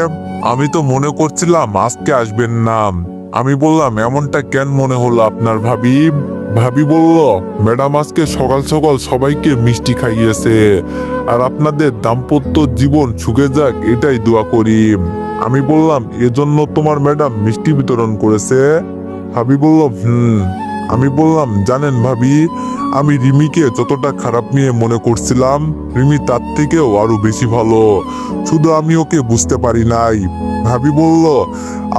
আমি তো মনে করছিলাম আজকে আসবেন না। আমি বললাম, এমনটা কেন মনে হলো আপনার ভাবি? ভাবি বলল, ম্যাডাম আজকে সকাল সকাল সবাইকে মিষ্টি খাইয়েছে, আর আপনাদের দাম্পত্য জীবন সুখে যাক এটাই দোয়া করি। আমি বললাম, এজন্য তোমার ম্যাডাম মিষ্টি বিতরণ করেছে? ভাবি বলল, আমি বললাম, জানেন ভাবি, আমি রিমিকে যতটা খারাপ নিয়ে মনে করছিলাম, রিমি তার থেকেও আরো বেশি ভালো, শুধু আমি ওকে বুঝতে পারি নাই। ভাবি বলল,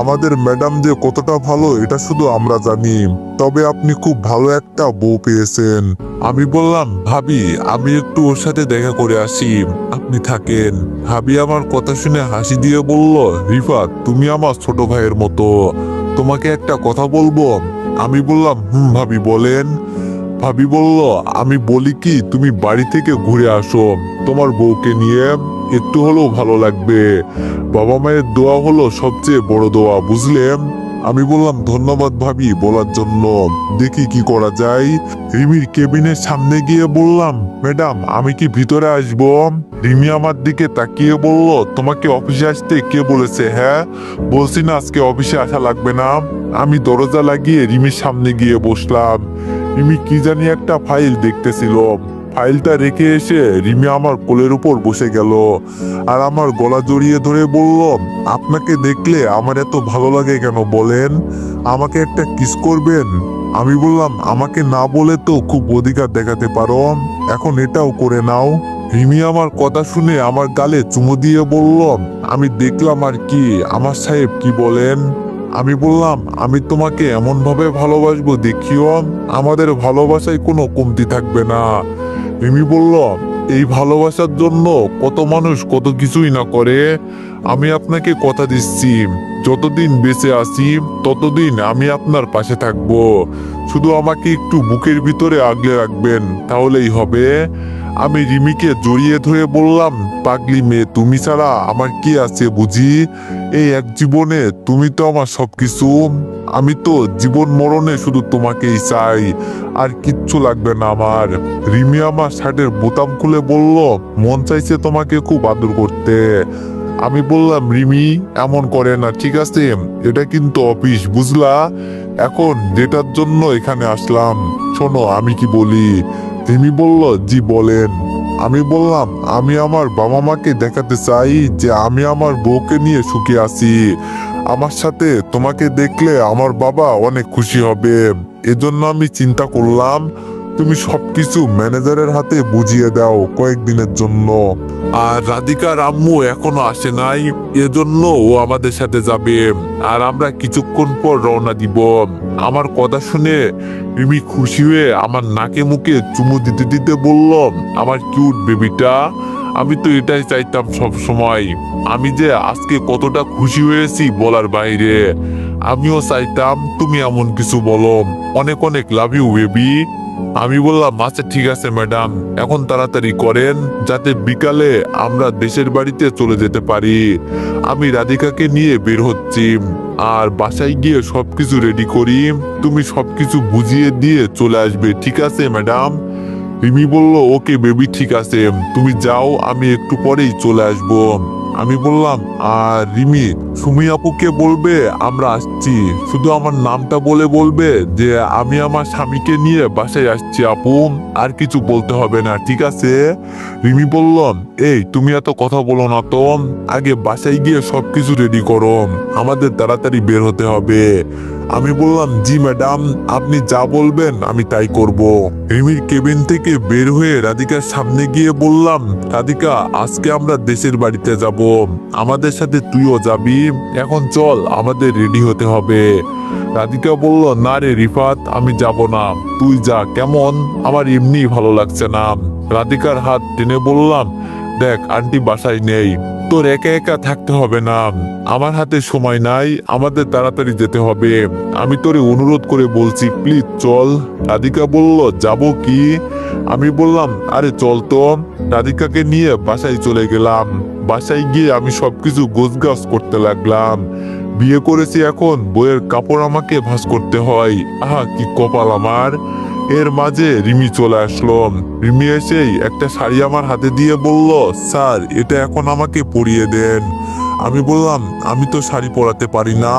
আমাদের ম্যাডাম যে কতটা ভালো এটা শুধু আমরা জানি, তবে আপনি খুব ভালো একটা বউ পেয়েছেন। আমি বললাম, ভাবি আমি একটু ওর সাথে দেখা করে আসি, আপনি থাকেন। ভাবি আমার কথা শুনে হাসি দিয়ে বলল, রিফাত তুমি আমার ছোট ভাইয়ের মতো, তোমাকে একটা কথা বলবো? আমি বললাম, ভাবি বলেন। ভাবি বলল, আমি বলি কি, তুমি বাড়ি থেকে ঘুরে আসো তোমার বউকে নিয়ে, একটু হলেও ভালো লাগবে। বাবা মায়ের দোয়া হলো সবচেয়ে বড় দোয়া, বুঝলেন? আমি বললাম, ধন্যবাদ ভাবি বলার জন্য, দেখি কি করা যায়। রিমির কেবিনের সামনে গিয়ে বললাম, ম্যাডাম আমি কি ভিতরে আসবো? রিমি আমার দিকে তাকিয়ে বলল, তোমাকে অফিসে আসতে কে বলেছে? হ্যাঁ, বলছি না আজকে অফিসে আসা লাগবে না। আমি দরজা লাগিয়ে রিমির সামনে গিয়ে বসলাম। রিমি কি জানি একটা ফাইল দেখতেছিল। ফাইলটা রেখে এসে রিমি আমার কোলের উপর বসে গেল আর আমার গলা জড়িয়ে ধরে বলল, আপনাকে দেখলে আমার এত ভালো লাগে কেন বলেন? আমাকে একটা কিস করবেন? আমি বললাম, আমাকে না বলে তো খুব অধিকার দেখাতে পারো, এখন এটাও করে নাও। রিমি আমার কথা শুনে আমার গালে চুমু দিয়ে বলল, আমি দেখলাম আর কি, আমার সাহেব কি বলেন? আমি বললাম, আমি তোমাকে এমন ভাবে ভালোবাসবো দেখিও, আমাদের ভালোবাসায় কোনো কমতি থাকবে না। রিমি বলল, এই ভালোবাসার জন্য কত মানুষ কত কিছুই না করে। আমি আপনাকে কথা দিচ্ছি, যতদিন বেঁচে আছি ততদিন আমি আপনার পাশে থাকবো। শুধু আমাকে একটু বুকের ভিতরে আগলে রাখবেন, তাহলেই হবে। আমি রিমিকে জড়িয়ে ধরে বললাম, পাগলি মেয়ে, তুমি ছাড়া আমার কি আছে বুঝি? এই এক জীবনে তুমি তো আমার সবকিছু। আমি তো জীবন মরণে শুধু তোমাকেই চাই, আর কিচ্ছু লাগবে না আমার। রিমি আমার শার্টের বোতাম খুলে বলল, মন চাইছে তোমাকে খুব আদর করতে। আমি বললাম, রিমি এমন করে না, ঠিক আছে? এটা কিন্তু অফিস, বুঝলা? এখন যেটার জন্য এখানে আসলাম, শোনো আমি কি বলি। রিমি বলল, জি বলেন। আমি বললাম আমি আমার বাবা মাকে দেখাতে চাই যে আমি আমার বউকে নিয়ে সুখী আছি। আমার সাথে তোমাকে দেখলে আমার বাবা অনেক খুশি হবে। এজন্য আমি চিন্তা করলাম তুমি সবকিছু ম্যানেজারের হাতে বুঝিয়ে দাও কয়েকদিনের জন্য। আর রাধিকার আম্মু এখনো আসে নাই, এজন্য ও আমাদের সাথে যাবে। আর আমরা কিছুক্ষণ পর রওনা দিব। আমার কথা শুনে রিমি খুশি হয়ে আমার নাকে মুখে চুমু দিতে দিতে বলল, আমার কিউট বেবিটা, আমি তো এটাই চাইতাম সব সময়। আমি যে আজকে কতটা খুশি হয়েছি বলার বাইরে। আমিও চাইতাম তুমি এমন কিছু বলো। অনেক অনেক লাভ ইউ বেবি। আমি বললাম আচ্ছা ঠিক আছে ম্যাডাম, এখন তাড়াতাড়ি করেন যাতে বিকালে আমরা দেশের বাড়িতে চলে যেতে পারি। আমি রাধিকাকে নিয়ে বের হচ্ছি। আর বাসায় গিয়ে সবকিছু রেডি করি, তুমি সবকিছু বুঝিয়ে দিয়ে চলে আসবে, ঠিক আছে ম্যাডাম? রিমি বলল ওকে বেবি, ঠিক আছে, তুমি যাও, আমি একটু পরেই চলে আসবো। আমি বললাম আর রিমি, সুমি আপুকে বলবে আমরা আসছি, শুধু আমার নামটা বলে বলবে যে আমি আমার স্বামীকে নিয়ে বাসায় আসছি আপু, আর কিছু বলতে হবে না, ঠিক আছে? রিমি বলল এই তুমি এত কথা বলো না তো, আগে বাসায় গিয়ে সবকিছু রেডি করো, আমাদের তাড়াতাড়ি বের হতে হবে। আমি বললাম জি ম্যাডাম, আপনি যা বলবেন আমি তাই করব। রিমির কেবিন থেকে বের হয়ে রাধিকার সামনে গিয়ে বললাম, রাধিকা আজকে আমরা দেশের বাড়িতে যাব, আমাদের সাথে তুইও যাবি। এখন চল, আমাদের রেডি হতে হবে। রাধিকা বলল না রে রিফাত, আমি যাব না, তুই যা, কেমন আমার এমনি ভালো লাগছে না। রাধিকার হাত টেনে বললাম, দেখ আন্টি বাসায় নেই, তোর একা একা থাকতে হবে না, আমার হাতে সময় নাই, আমাদের তাড়াতাড়ি যেতে হবে। আমি তোরে অনুরোধ করে বলছি প্লিজ চল। রাধিকা বলল যাব কি? আমি বললাম আরে চল তো। রাধিকাকে নিয়ে বাসায় চলে গেলাম। বাসায় গিয়ে আমি সবকিছু গোছগাছ করতে লাগলাম। বিয়ে করেছি, এখন বইয়ের কাপড় আমাকে ভাঁজ করতে হয়। আহা কি কপাল আমার। এর মাঝে রিমি চলে আসলো। রিমি এসেই একটা শাড়ি আমার হাতে দিয়ে বলল, স্যার এটা এখন আমাকে পরিয়ে দেন। আমি বললাম আমি তো শাড়ি পরাতে পারি না।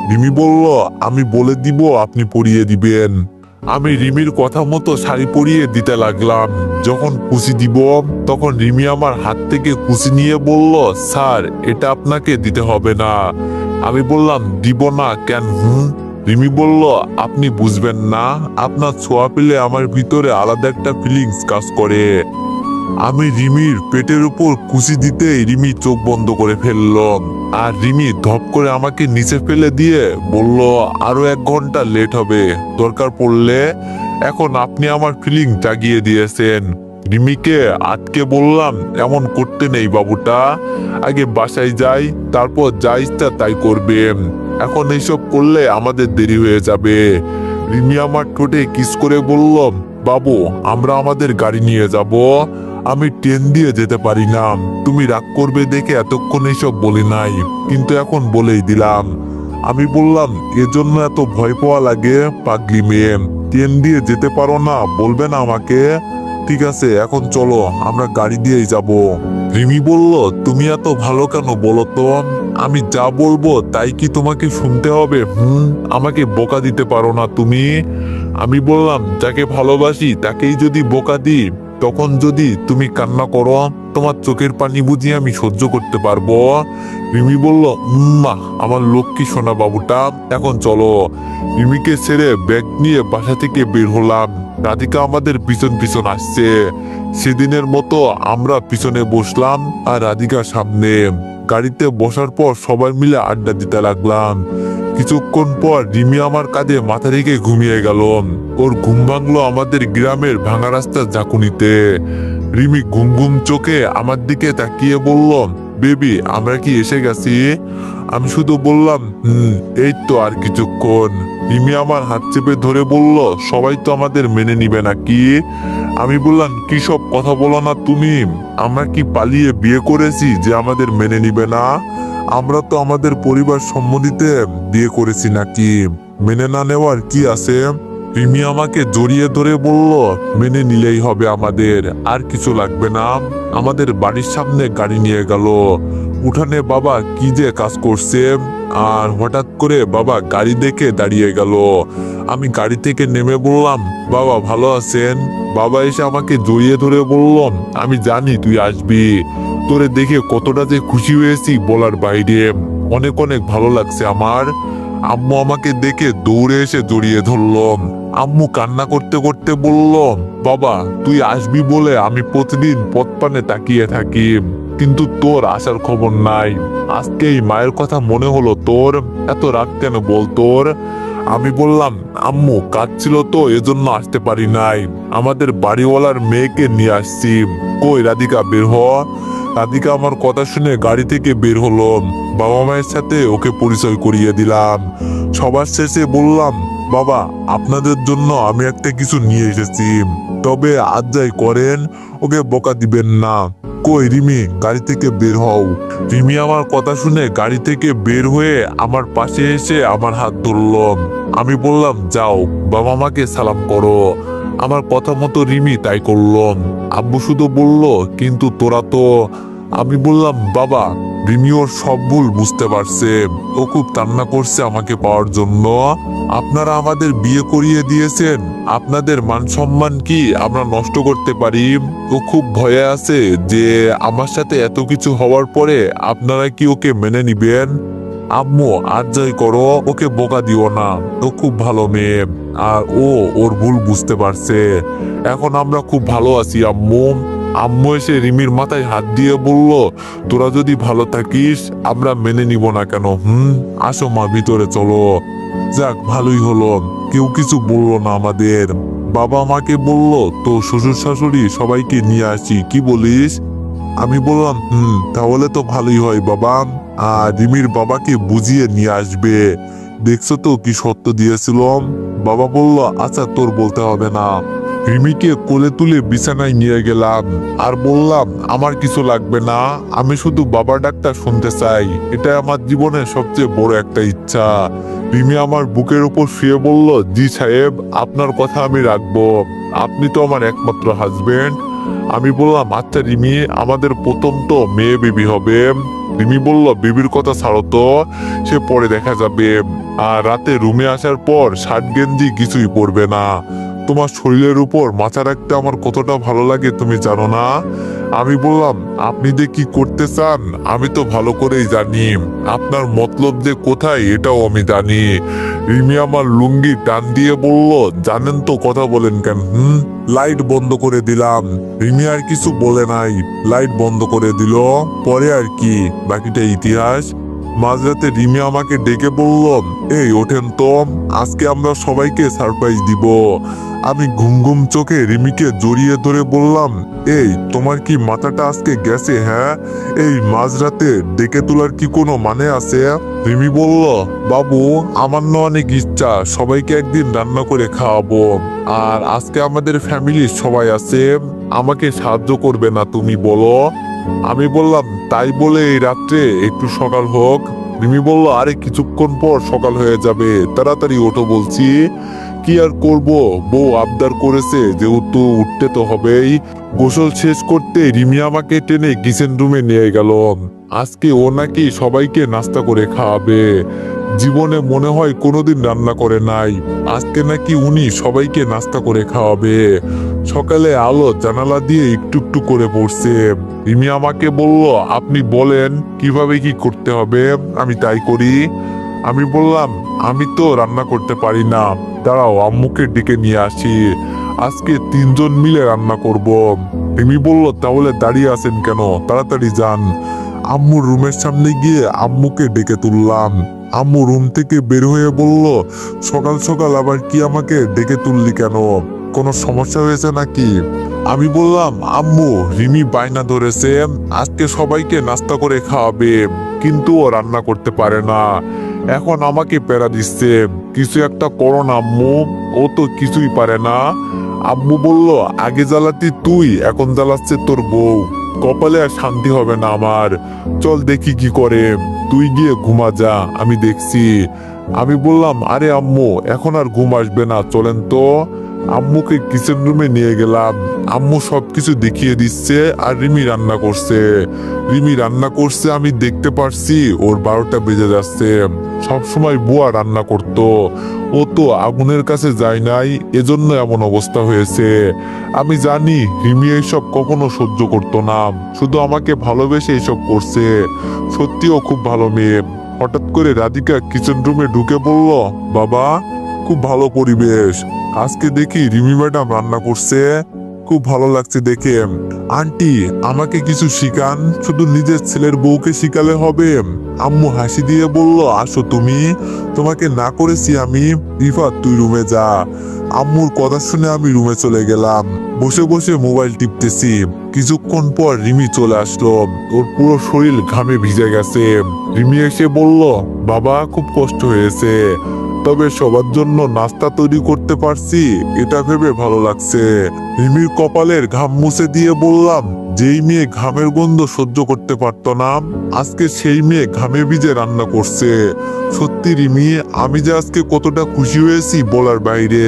রিমি বলল আমি বলে দিব আপনি পরিয়ে দিবেন। আমি রিমির কথা মতো শাড়ি পরিয়ে দিতে লাগলাম। যখন কুচি দিব তখন রিমি আমার হাত থেকে কুচি নিয়ে বলল, স্যার এটা আপনাকে দিতে হবে না। আমি বললাম দিব না কেন? রিমি বলল আপনি বুঝবেন না, আপনার ছোঁয়া পেলে আমার ভিতরে আলাদা একটা ফিলিংস কাজ করে। আমি রিমির পেটের উপর কুচি দিতেই রিমি চোখ বন্ধ করে ফেলল। আর রিমি ধপ করে আমাকে নিচে ফেলে দিয়ে বলল আরো 1 ঘন্টা লেট হবে, দরকার পড়লে। এখন আপনি আমার ফিলিং জাগিয়ে দিয়েছেন। রিমিকে আটকে বললাম এমন করতে নেই বাবুটা, আগে বাসায় যাই, তারপর যা ইচ্ছা তাই করবে। এখন এইসব করলে আমাদের দেরি হয়ে যাবে। রিমি আমার ঠোঁটে কিস করে বলল, বাবু আমরা আমাদের গাড়ি নিয়ে যাব, আমি ট্রেন দিয়ে যেতে পারি না। তুমি রাগ করবে দেখে এতক্ষণ এইসব বলি নাই, কিন্তু এখন বলেই দিলাম। আমি বললাম এজন্য এত ভয় পাওয়া লাগে? পাগলি মেয়ে, ট্রেন দিয়ে যেতে পারো না, বলবে না আমাকে? ঠিক আছে এখন চলো, আমরা গাড়ি দিয়েই যাব। রিমি বলল তুমি এত ভালো কেন বলো তো? আমি যা বলবো তাই কি তোমাকে শুনতে হবে? আমাকে বোকা দিতে পারো না তুমি। আমি বললাম যাকে ভালোবাসি তাকেই যদি বোকা দিই, তখন যদি তুমি কান্না করো, তোমার চোখের পানি বুঝি আমি সহ্য করতে পারবো? রিমি বলল মা আমার লক্ষ্মী সোনা বাবুটা, এখন চলো। রিমিকে ছেড়ে ব্যাগ নিয়ে বাসা থেকে বের হলাম। রাধিকা আমাদের পিছন পিছন আসছে। সেদিনের মতো আমরা পিছনে বসলাম আর রাধিকা সামনে। গাড়িতে বসার পর সবাই মিলে আড্ডা দিতে লাগলাম। কিছুক্ষণ পর রিমি আমার কাঁধে মাথা রেখে ঘুমিয়ে গেল। ওর ঘুম ভাঙলো আমাদের গ্রামের ভাঙা রাস্তার ঝাঁকুনিতে। রিমি ঘুম ঘুম চোখে আমার দিকে তাকিয়ে বলল, বেবি আমরা কি এসে গেছি? আমি শুধু বললাম এই তো আর কিছুক্ষণ। রিমি আমার হাত চেপে ধরে বলল, সবাই তো আমাদের মেনে নিবে নাকি? আমি বললাম কি সব কথা বলো না তুমি? আমরা কি পালিয়ে বিয়ে করেছি যে আমাদের মেনে নিবে না? আমরা তো আমাদের পরিবার সম্মতিতে বিয়ে করেছি নাকি? মেনে না নেওয়ার কি আছে? রিমি আমাকে জড়িয়ে ধরে বলল, মেনে নিলেই হবে আমাদের, আর কিছু লাগবে না। আমাদের বাড়ির সামনে গাড়ি নিয়ে গেল। উঠানে বাবা কি যে কাজ করছে, আর হঠাৎ করে বাবা গাড়ি দেখে দাঁড়িয়ে গেল। আমি গাড়ি থেকে নেমে বললাম, বাবা ভালো আছেন? বাবা এসে আমাকে জড়িয়ে ধরে বলল, আমি জানি তুই আসবি, তোরে দেখে কতটা যে খুশি হয়েছি বলার বাইরে, অনেক অনেক ভালো লাগছে আমার। আম্মু আমাকে দেখে দৌড়ে এসে জড়িয়ে ধরল। আম্মু কান্না করতে করতে বলল, বাবা তুই আসবি বলে আমি প্রতিদিন পথপানে তাকিয়ে থাকি, কিন্তু তোর আসার খবর নাই। আজকে এই মায়ের কথা মনে হলো তোর, এত রাগ কেন বল তোর? আমি বললাম, আম্মু কাজ ছিল তো এজন্য আসতে পারি নাই, আমাদের বাড়িওয়ালার মেয়েকে নিয়ে আসছি। কই রাধিকা, বের হ। রাধিকা আমার কথা শুনে গাড়ি থেকে বের হলো। বাবা মায়ের সাথে ওকে পরিচয় করিয়ে দিলাম। সবার শেষে বললাম, বাবা আপনাদের জন্য আমি একটা কিছু নিয়ে এসেছি, তবে আজ যাই করেন ওকে বকা দিবেন না। কই রিমি, গাড়ি থেকে বের হও। রিমি আমার কথা শুনে গাড়ি থেকে বের হয়ে আমার পাশে এসে আমার হাত ধরল। আমি বললাম, যাও বাবা মাকে সালাম করো। আমার কথা মতো রিমি তাই করল। আব্বু শুধু বলল, কিন্তু তোরা তো। আমি বললাম, বাবা রিমি ওর সব ভুল বুঝতে পারছে, ও খুব কান্না করছে আমাকে পাওয়ার জন্য। আপনারা আমাদের বিয়ে করিয়ে দিয়েছেন, আপনাদের মান সম্মান কি আমরা নষ্ট করতে পারি? ও খুব ভয়ে আছে যে আমার সাথে এত কিছু হওয়ার পরে আপনারা কি ওকে মেনে নিবেন? আম্মু আর যাই করো, ওকে বোকা দিও না, ও খুব ভালো মেয়ে, আর ও ওর ভুল বুঝতে পারছে। এখন আমরা খুব ভালো আছি আম্মু। আম্মু এসে রিমির মাথায় হাত দিয়ে বলল, তোরা যদি ভালো থাকিস আমরা মেনে নিব না কেন? আসো মা, ভিতরে চলো। যাক ভালোই হলো, কেউ কিছু বললো না আমাদের। বাবা মাকে বলল, তো শ্বশুর শাশুড়ি সবাইকে নিয়ে আসি, কি বলিস? আমি বললাম, তাহলে তো ভালোই হয় বাবা, আর রিমির বাবাকে বুঝিয়ে নিয়ে আসবে। দেখছো তো কি সত্য দিয়েছিলাম। বাবা বলল, আচ্ছা তোর বলতে হবে না। রিমিকে কোলে তুলে বিছানায় নিয়ে গেলাম আর বললাম, আমার কিছু লাগবে না, আমি শুধু বাবার ডাকটা শুনতে চাই, এটা আমার জীবনের সবচেয়ে বড় একটা ইচ্ছা। রিমি আমার বুকের উপর শুয়ে বলল, জি সাহেব, আপনার কথা আমি রাখবো, আপনি তো আমার একমাত্র হাজবেন্ড। আমি বললাম, আচ্ছা রিমি, আমাদের প্রথম তো মেয়ে বেবি হবে। রিমি বলল, বেবির কথা ছাড়ো তো, সে পরে দেখা যাবে, আর রাতে রুমে আসার পর শার্ট গেঞ্জি কিছুই পরবে না। তোমার শরীরের উপর মাথা রাখতে আমার কতটা ভালো লাগে তুমি জানো না? আমি বললাম, আপনি যে কি করতে চান আমি তো ভালো করেই জানি, আপনার মতলব যে কোথায় এটাও আমি জানি। রিমি আমার লুঙ্গি টান দিয়ে বলল, জানেন তো কথা বলেন কেন? লাইট বন্ধ করে দিলাম। রিমি আর কিছু বলে নাই, লাইট বন্ধ করে দিল। পরে আর কি, বাকিটা ইতিহাস। মাঝরাতে রিমি আমাকে ডেকে বলল, এই ওঠেন তো, আজকে আমরা সবাইকে সারপ্রাইজ দিব। আমি ঘুম ঘুম চোখে রিমিকে জড়িয়ে ধরে বললাম, এই তোমার কি মাথাটা আজকে গেছে? হ্যাঁ, এই মাঝরাতে ডেকে তোলার কি কোনো মানে আছে? রিমি বলল, বাবু আমার না অনেক ইচ্ছা সবাইকে একদিন রান্না করে খাওয়াবো, আর আজকে আমাদের ফ্যামিলির সবাই আছে, আমাকে সাহায্য করবে না তুমি বলো? আমি বললাম, তাই বলে এই রাত্রে একটু সকাল হোক। রিমি বলল, আরে কিছুক্ষণ পর সকাল হয়ে যাবে, তাড়াতাড়ি ওঠো বলছি। কি আর করব, বউ আবদার করেছে যেহেতু উঠতে তো হবেই। গোসল শেষ করতে রিমি আমাকে টেনে কিচেন রুমে নিয়ে গেল। আজকে ও নাকি সবাইকে নাস্তা করে খাওয়াবে, জীবনে মনে হয় কোনোদিন রান্না করে নাই, আজকে নাকি উনি সবাইকে নাস্তা করে খাওয়াবে। সকালে আলো জানালা দিয়ে একটু একটু করে পড়ছে। রিমি আমাকে বলল, আপনি বলেন কিভাবে কি করতে হবে, আমি তাই করি। আমি বললাম, আমি তো রান্না করতে পারি না, দাঁড়াও আম্মুকে ডেকে নিয়ে আসি, আজকে 3জন মিলে রান্না করব। রিমি বলল, তাহলে দাঁড়িয়ে আছেন কেন, তাড়াতাড়ি যান। আম্মুর রুমের সামনে গিয়ে আম্মুকে ডেকে তুললাম। আম্মু রুম থেকে বের হয়ে বলল, সকাল সকাল আবার কি আমাকে ডেকে তুললি কেন, কোনো সমস্যা হয়েছে নাকি? আমি বললাম, আম্মু রিমি বায়না ধরেছে আজকে সবাইকে নাস্তা করে খাওয়াবে, কিন্তু ও রান্না করতে পারে না, এখন আমাকে প্যারা দিচ্ছে, কিছু একটা করো না আম্মু, ও তো কিছুই পারে না। আম্মু বলল, আগে জ্বালাতি তুই, এখন জ্বালাচ্ছে তোর বউ, কপালে আর শান্তি হবে না আমার, চল দেখি কি করে, তুই গিয়ে ঘুমা যা, আমি দেখছি। আমি বললাম, আরে আম্মু এখন আর ঘুম আসবে না, চলেন তো। আম্মুকে কিচেন রুমে নিয়ে গেলাম। আম্মু সবকিছু দেখিয়ে দিচ্ছে আর রিমি রান্না করছে। রিমি রান্না করছে, আমি দেখতে পারছি ওর 12টা বেজে যাচ্ছে। সবসময় বুয়া রান্না করতো, ও তো আগুনের কাছে যায় নাই, এজন্য এমন অবস্থা হয়েছে। আমি জানি রিমি এইসব কখনো সহ্য করতো না, শুধু আমাকে ভালোবেসে এইসব করছে। সত্যিও খুব ভালো মেয়ে। হঠাৎ করে রাধিকা কিচেন রুমে ঢুকে বলল, বাবা, খুব ভালো পরিবেশ। আজকে দেখি রিমি ম্যাডাম রান্না করছে, খুব ভালো লাগছে দেখে। আন্টি, আমাকে কিছু শিখান, শুধু নিজের ছেলের বউকে শিখালে হবে? আম্মু হাসি দিয়ে বলল, আসো তুমি, তোমাকে না করেছি আমি। রিফাত, তুই রুমে যা। আম্মুর কথা শুনে আমি রুমে চলে গেলাম। বসে বসে মোবাইল টিপতেছি। কিছুক্ষণ পর রিমি চলে আসলো। ওর পুরো শরীর ঘামে ভিজে গেছে। রিমি এসে বলল, বাবা, খুব কষ্ট হয়েছে, তবে সবার জন্য নাস্তা তৈরি করতে পারছি, এটা ভেবে ভালো লাগছে। রিমির কপালের ঘাম মুছে দিয়ে বললাম, যেই মেয়ে ঘামের গন্ধ সহ্য করতে পারতো না, আজকে সেই মেয়ে ঘামে ভিজে রান্না করছে। সত্যি রিমি, আমি যে আজকে কতটা খুশি হয়েছি বলার বাইরে।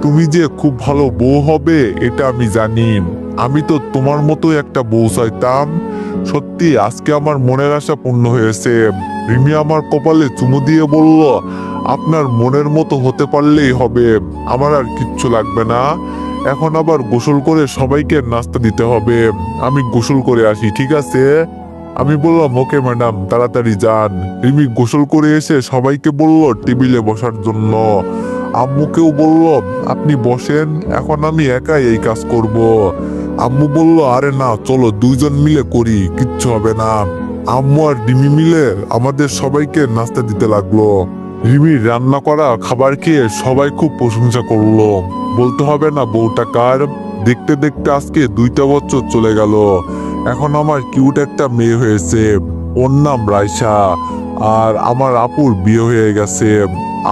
তুমি যে খুব ভালো বউ হবে এটা আমি জানি। আমি তো তোমার মতো একটা বউ চাইতাম। সত্যি আজকে আমার মনের আশা পূর্ণ হয়েছে। রিমি আমার কপালে চুমু দিয়ে বলল, আপনার মনের মতো হতে পারলেই হবে, আমার আর কিচ্ছু লাগবে না। এখন আবার গোসল করে সবাইকে নাস্তা দিতে হবে, আমি গোসল করে আসি, ঠিক আছে? আমি বললাম, ওকে ম্যাডাম, তাড়াতাড়ি যান। রিমি গোসল করে এসে সবাইকে বলল টেবিলে বসার জন্য। আম্মুকেও বলল, আপনি বসেন, এখন আমি একাই এই কাজ করব। আম্মু বলল, আরে না, চলো দুইজন মিলে করি, কিচ্ছু হবে না। আম্মু আর রিমি মিলে আমাদের সবাইকে নাস্তা দিতে লাগলো। রিমির রান্না করা খাবার খেয়ে সবাই খুব প্রশংসা করলো। বলতে হবে না বউটা কার। দেখতে দেখতে আজকে 2টা বছর চলে গেল। এখন আমার কিউট একটা মেয়ে হয়েছে, ওর নাম রাইসা। আর আমার আপুর বিয়ে হয়ে গেছে।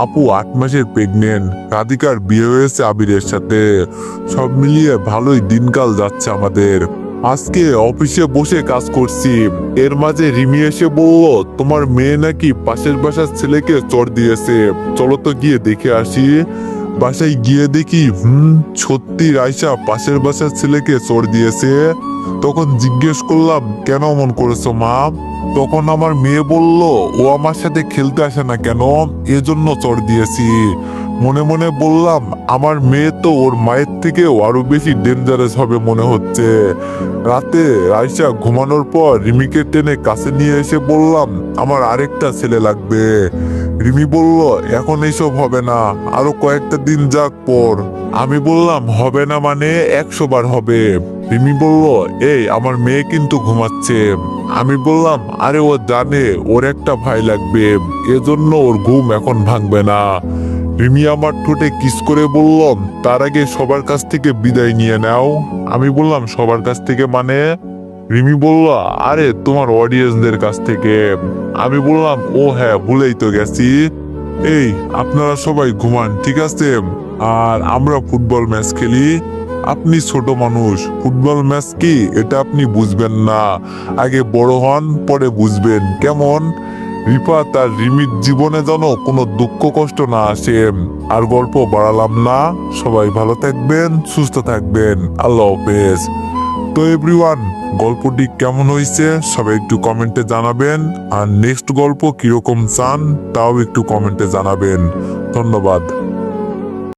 আপু 8 মাসের প্রেগনেন্ট। রাধিকার বিয়ে হয়েছে আবিরের সাথে। সব মিলিয়ে ভালোই দিনকাল যাচ্ছে আমাদের। আজকে অফিসে বসে কাজ করছি, এর মাঝে রিমি এসে বলল, তোমার মেয়ে নাকি পাশের বাসার ছেলেকে চড় দিয়েছে, চলো তো গিয়ে দেখে আসি। বাসায় গিয়ে দেখি, সত্যি রাইসা পাশের বাসার ছেলেকে চড় দিয়েছে। তখন জিজ্ঞেস করলাম, কেন অমন করেছো মা? তখন আমার মেয়ে বলল, ও আমার সাথে খেলতে আসে না কেন, এজন্য চড় দিয়েছি। মনে মনে বললাম, আমার মেয়ে তো ওর মায়ের থেকেও আরো বেশি ডেঞ্জারাস হবে মনে হচ্ছে। রাতে রাইসা ঘুমানোর পর রিমিকে টেনে কাছে নিয়ে এসে বললাম, আমার আরেকটা ছেলে লাগবে। রিমি বলল, এখন এইসব হবে না, আরো কয়েকটা দিন যাক পর। আমি বললাম, হবে না মানে 100 বার হবে। রিমি বলল, এই আমার মেয়ে কিন্তু ঘুমাচ্ছে। আমি বললাম, আরে ও জানে ওর একটা ভাই লাগবে, এজন্য ওর ঘুম এখন ভাঙবে না। রিমি আমার ঠোঁটে কিস করে বলল, তার আগে সবার কাছ থেকে বিদায় নিয়ে নাও। আমি বললাম, সবার কাছ থেকে মানে? রিমি বলল, আরে তোমার অডিয়েন্সদের কাছ থেকে। আমি বললাম, ও হ্যাঁ, ভুলেই তো গেছি। এই, আপনারা সবাই ঘুমান, ঠিক আছে? আর আমরা ফুটবল ম্যাচ খেলি। আপনি ছোট মানুষ, ফুটবল ম্যাচ কি এটা আপনি বুঝবেন না। আগে বড় হন, পরে বুঝবেন, কেমন? রিফাত আর রিমির জীবনে যেন কোনো দুঃখ কষ্ট না আসে। আর গল্প বাড়ালাম না, সবাই ভালো থাকবেন, সুস্থ থাকবেন, আল্লাহ হাফেজ। তো এভরিওয়ান, গল্পটি কেমন হয়েছে সবাই একটু কমেন্টে জানাবেন। আর নেক্সট গল্প কিরকম চান তাও একটু কমেন্টে জানাবেন। ধন্যবাদ।